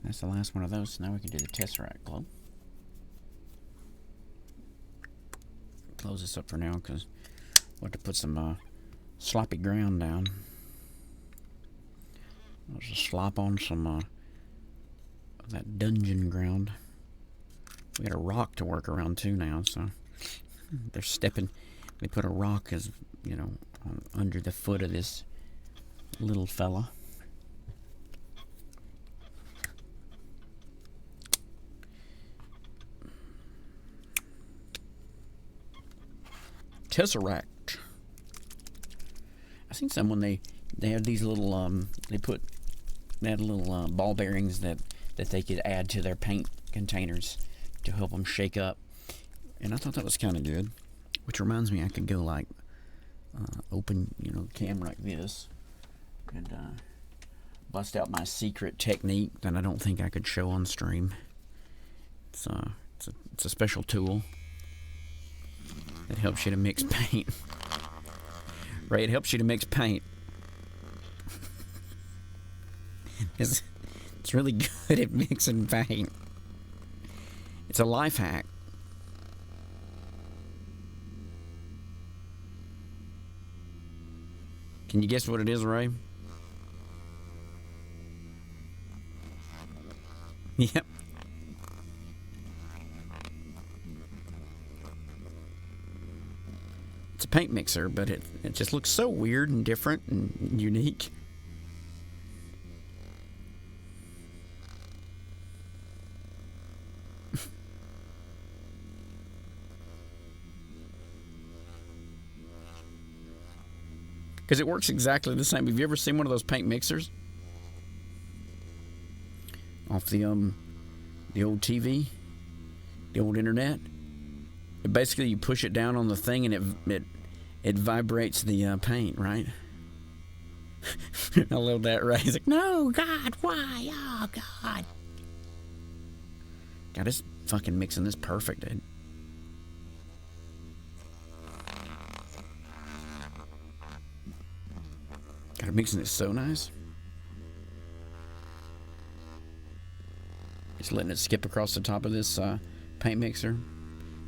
That's the last one of those. So now we can do the Tesseract glow. Close this up for now because we'll have to put some sloppy ground down. I'll just slop on some of that dungeon ground. We got a rock to work around too now, so they're stepping. They put a rock as, under the foot of this little fella. Tesseract. I seen someone they had these little they had little ball bearings that they could add to their paint containers to help them shake up, and I thought that was kind of good. Which reminds me, I could go like open camera like this and bust out my secret technique that I don't think I could show on stream. It's a special tool that helps you to mix paint. Right, it helps you to mix paint. It's really good at mixing paint. It's a life hack. Can you guess what it is, Ray? Yep. It's a paint mixer, but it just looks so weird and different and unique. Because it works exactly the same. Have you ever seen one of those paint mixers? Off the old TV? The old internet? Basically, you push it down on the thing and it vibrates the paint, right? I love that, right? He's like, no, God, why? Oh, God. God, it's fucking mixing this perfect, dude. God, mixing it so nice. Just letting it skip across the top of this paint mixer.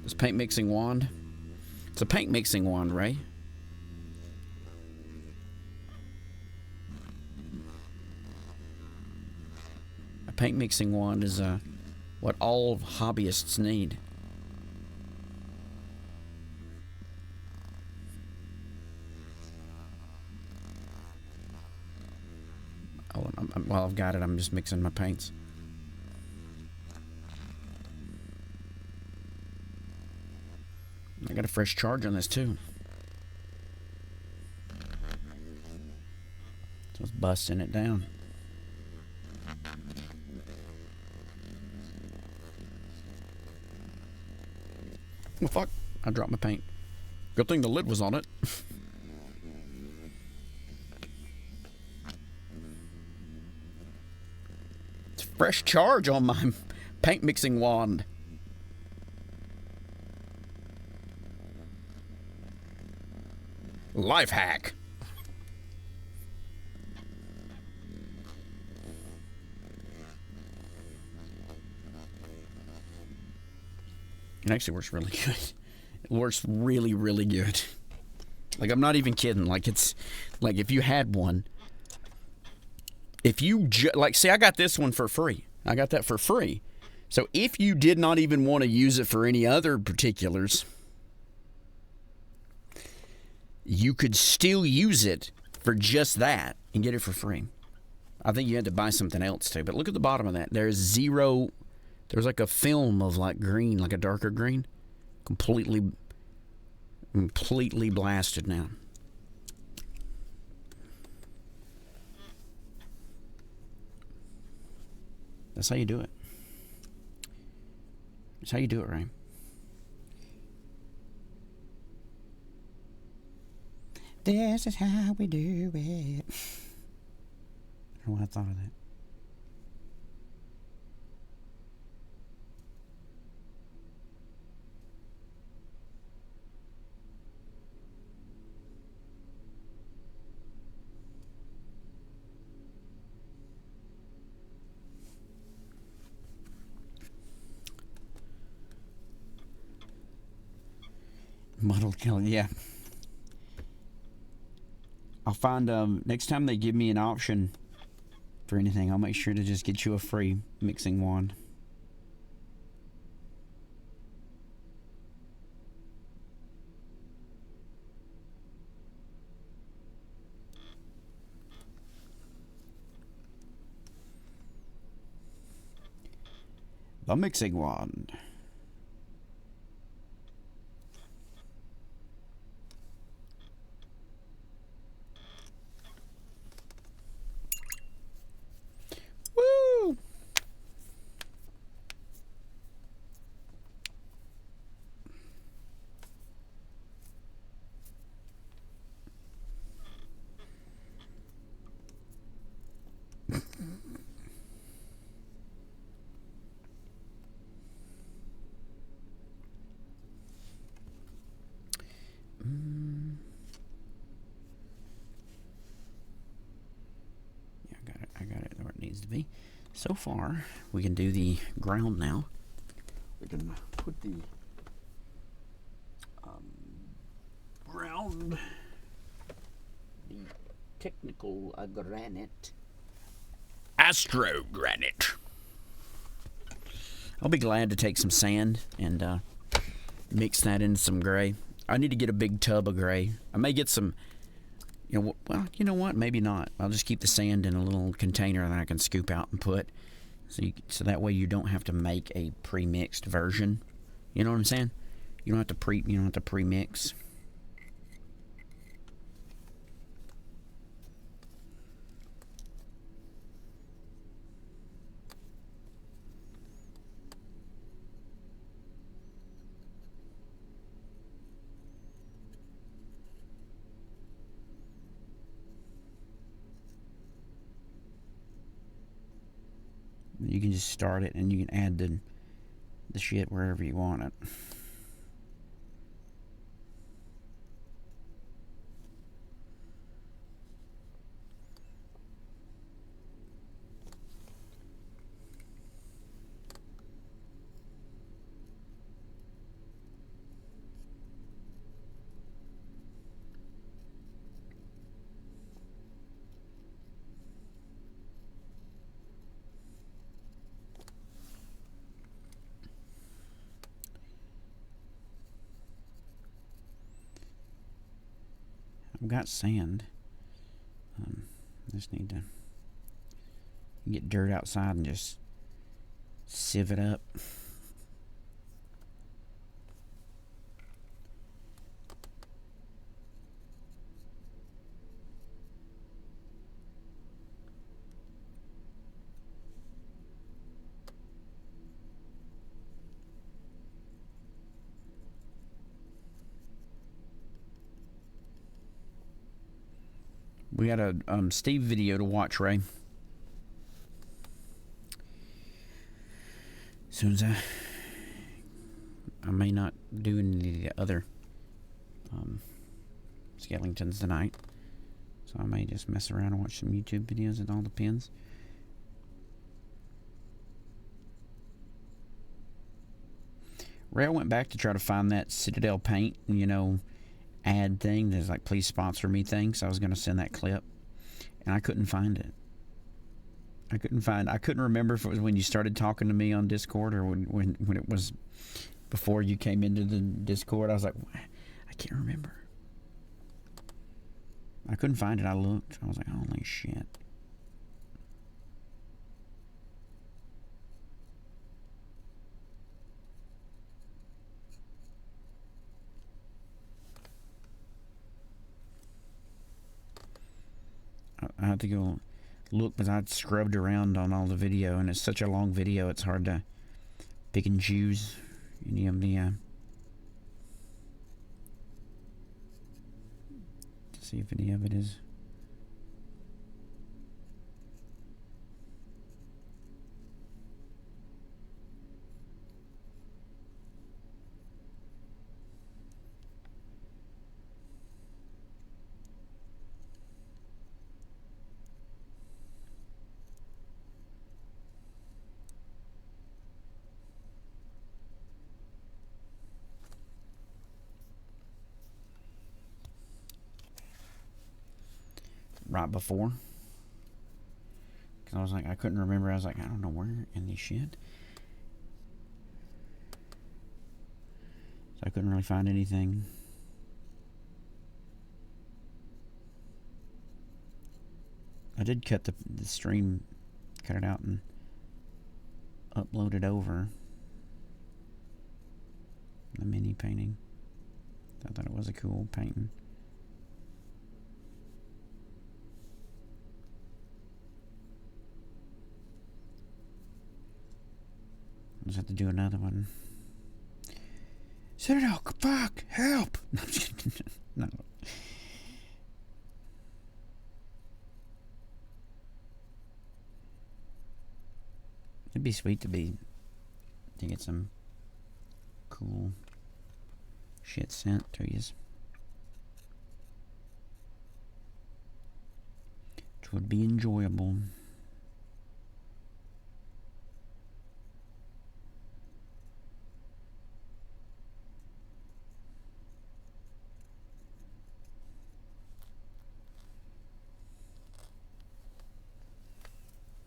This paint mixing wand. It's a paint mixing wand, Ray. A paint mixing wand is what all hobbyists need. Oh, while I've got it, I'm just mixing my paints. I got a fresh charge on this too. So it's busting it down. Well, fuck. I dropped my paint. Good thing the lid was on it. It's fresh charge on my paint mixing wand. Life hack. It actually works really good. It works really, really good. Like, I'm not even kidding. Like, it's like if you had one, if you like, see, I got this one for free. I got that for free. So if you did not even want to use it for any other particulars, you could still use it for just that and get it for free. I think you had to buy something else too. But look at the bottom of that. There's like a film of like green, like a darker green. Completely blasted now. That's how you do it. That's how you do it, Ray. This is how we do it. I don't know why I thought of that. Muddled color, yeah. I'll find next time they give me an option for anything, I'll make sure to just get you a free mixing wand. a mixing wand. Woo! Yeah, I got it where it needs to be. So far, we can do the ground now. We can put the ground, the technical granite, astro granite. I'll be glad to take some sand and mix that in some gray. I need to get a big tub of gray. I may get some, well, you know what? Maybe not. I'll just keep the sand in a little container that I can scoop out and put. So that way you don't have to make a pre-mixed version. You know what I'm saying? You don't have to pre-mix. You can just start it and you can add the shit wherever you want it. I've got sand. I just need to get dirt outside and just sieve it up. We got a Steve video to watch, Ray. As soon as I may not do any of the other skeletons tonight, so I may just mess around and watch some YouTube videos. It all depends. Ray, I went back to try to find that Citadel paint, ad thing. There's like, please sponsor me thing. So I was going to send that clip, and I couldn't find it. I couldn't remember if it was when you started talking to me on Discord or when it was before you came into the Discord. I was like, I can't remember. I couldn't find it. I looked. I was like, holy shit. I have to go look because I scrubbed around on all the video, and it's such a long video, it's hard to pick and choose any of the to see if any of it is. Right before, because I was like, I couldn't remember. I was like, I don't know where in this shit. So I couldn't really find anything. I did cut the stream, cut it out and upload it over. the mini painting. I thought it was a cool painting. I'll just have to do another one. Citadel, fuck, help! No. It'd be sweet to get some cool shit sent to you. Which would be enjoyable.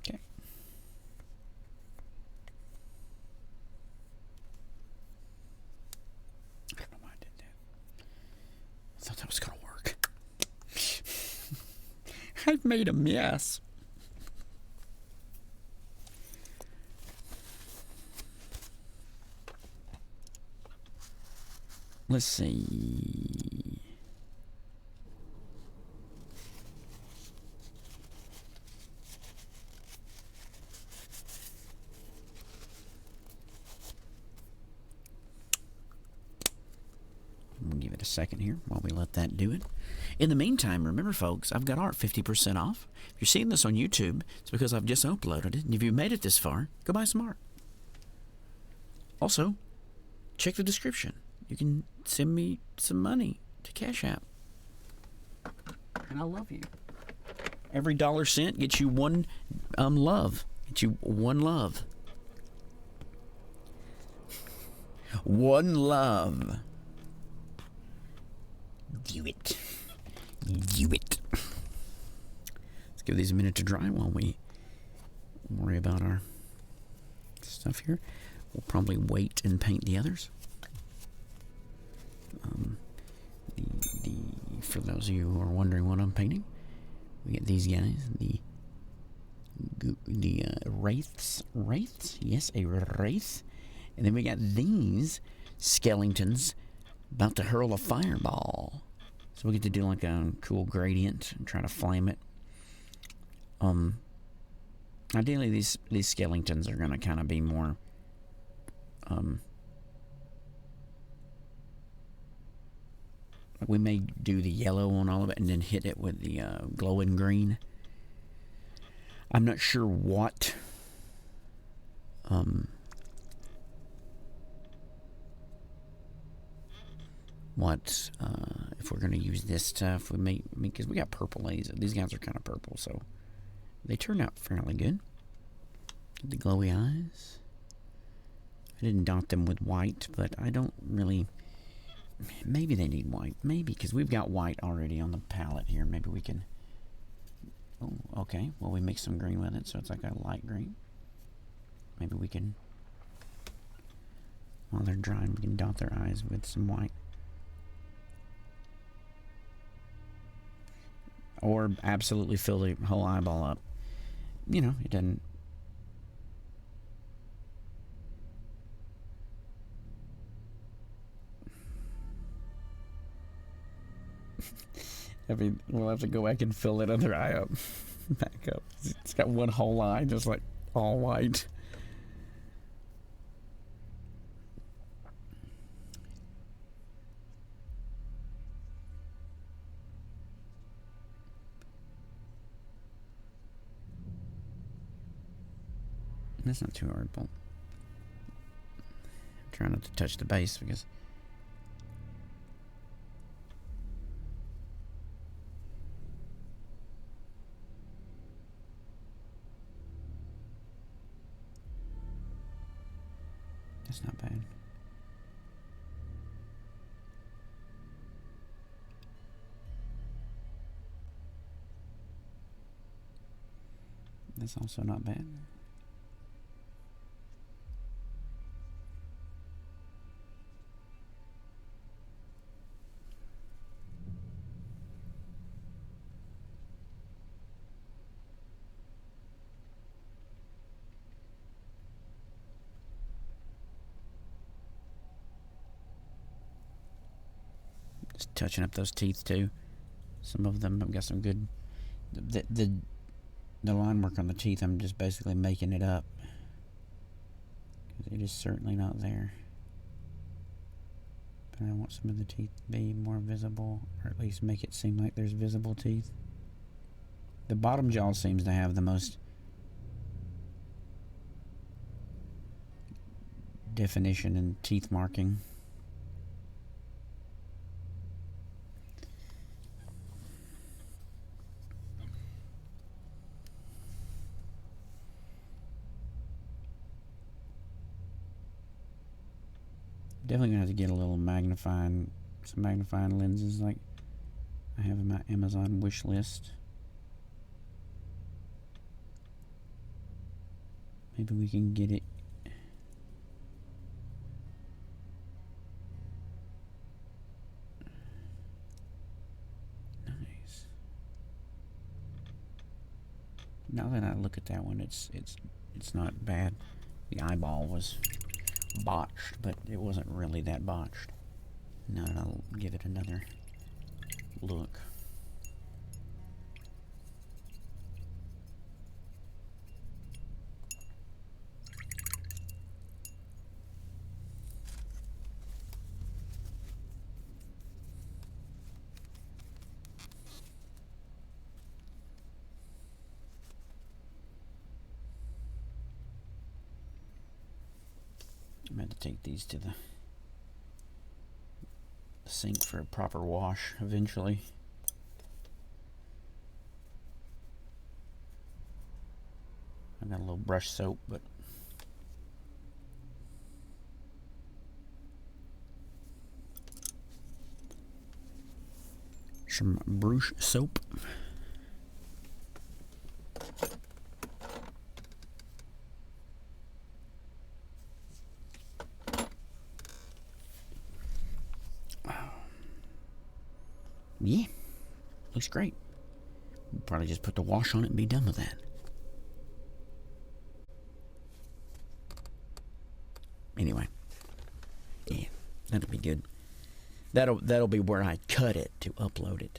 Okay. I don't know why I did that. I thought that was gonna work. I've made a mess. Let's see. We'll give it a second here while we let that do it. In the meantime, remember, folks, I've got art 50% off. If you're seeing this on YouTube, it's because I've just uploaded it. And if you've made it this far, go buy some art. Also, check the description. You can send me some money to Cash App. And I love you. Every $1 gets you one love. Gets you one love. One love. Do it. Do it. Let's give these a minute to dry while we worry about our stuff here. We'll probably wait and paint the others. For those of you who are wondering what I'm painting, we get these guys, the wraiths, yes, a wraith, and then we got these skeletons about to hurl a fireball. So we get to do like a cool gradient and try to flame it. Ideally, these skeletons are gonna kind of be more we may do the yellow on all of it and then hit it with the glowing green. I'm not sure what if we're going to use this stuff. We may, because we got purple laser. These guys are kind of purple, so they turned out fairly good. The glowy eyes. I didn't dot them with white, but I don't really. Maybe they need white. Maybe, because we've got white already on the palette here. Maybe we can... Oh, okay. Well, we mix some green with it, so it's like a light green. Maybe we can... While they're drying, we can dot their eyes with some white. Or absolutely fill the whole eyeball up. You know, it doesn't... We'll have to go back and fill that other eye up. Back up. It's got one whole eye, just like all white. That's not too hard, but I'm trying not to touch the base because that's not bad. That's also not bad. Just touching up those teeth too. Some of them have got some good. The line work on the teeth, I'm just basically making it up. It is certainly not there. But I want some of the teeth to be more visible, or at least make it seem like there's visible teeth. The bottom jaw seems to have the most definition and teeth marking. Definitely gonna have to get a little some magnifying lenses like I have in my Amazon wish list. Maybe we can get it. Nice. Now that I look at that one, it's not bad. The eyeball was botched, but it wasn't really that botched. Now that I'll give it another look. I'm going to take these to the sink for a proper wash eventually. I got a little brush soap, but some brush soap. Yeah, looks great. Probably just put the wash on it and be done with that. Anyway, yeah, that'll be good. That'll be where I cut it to upload it.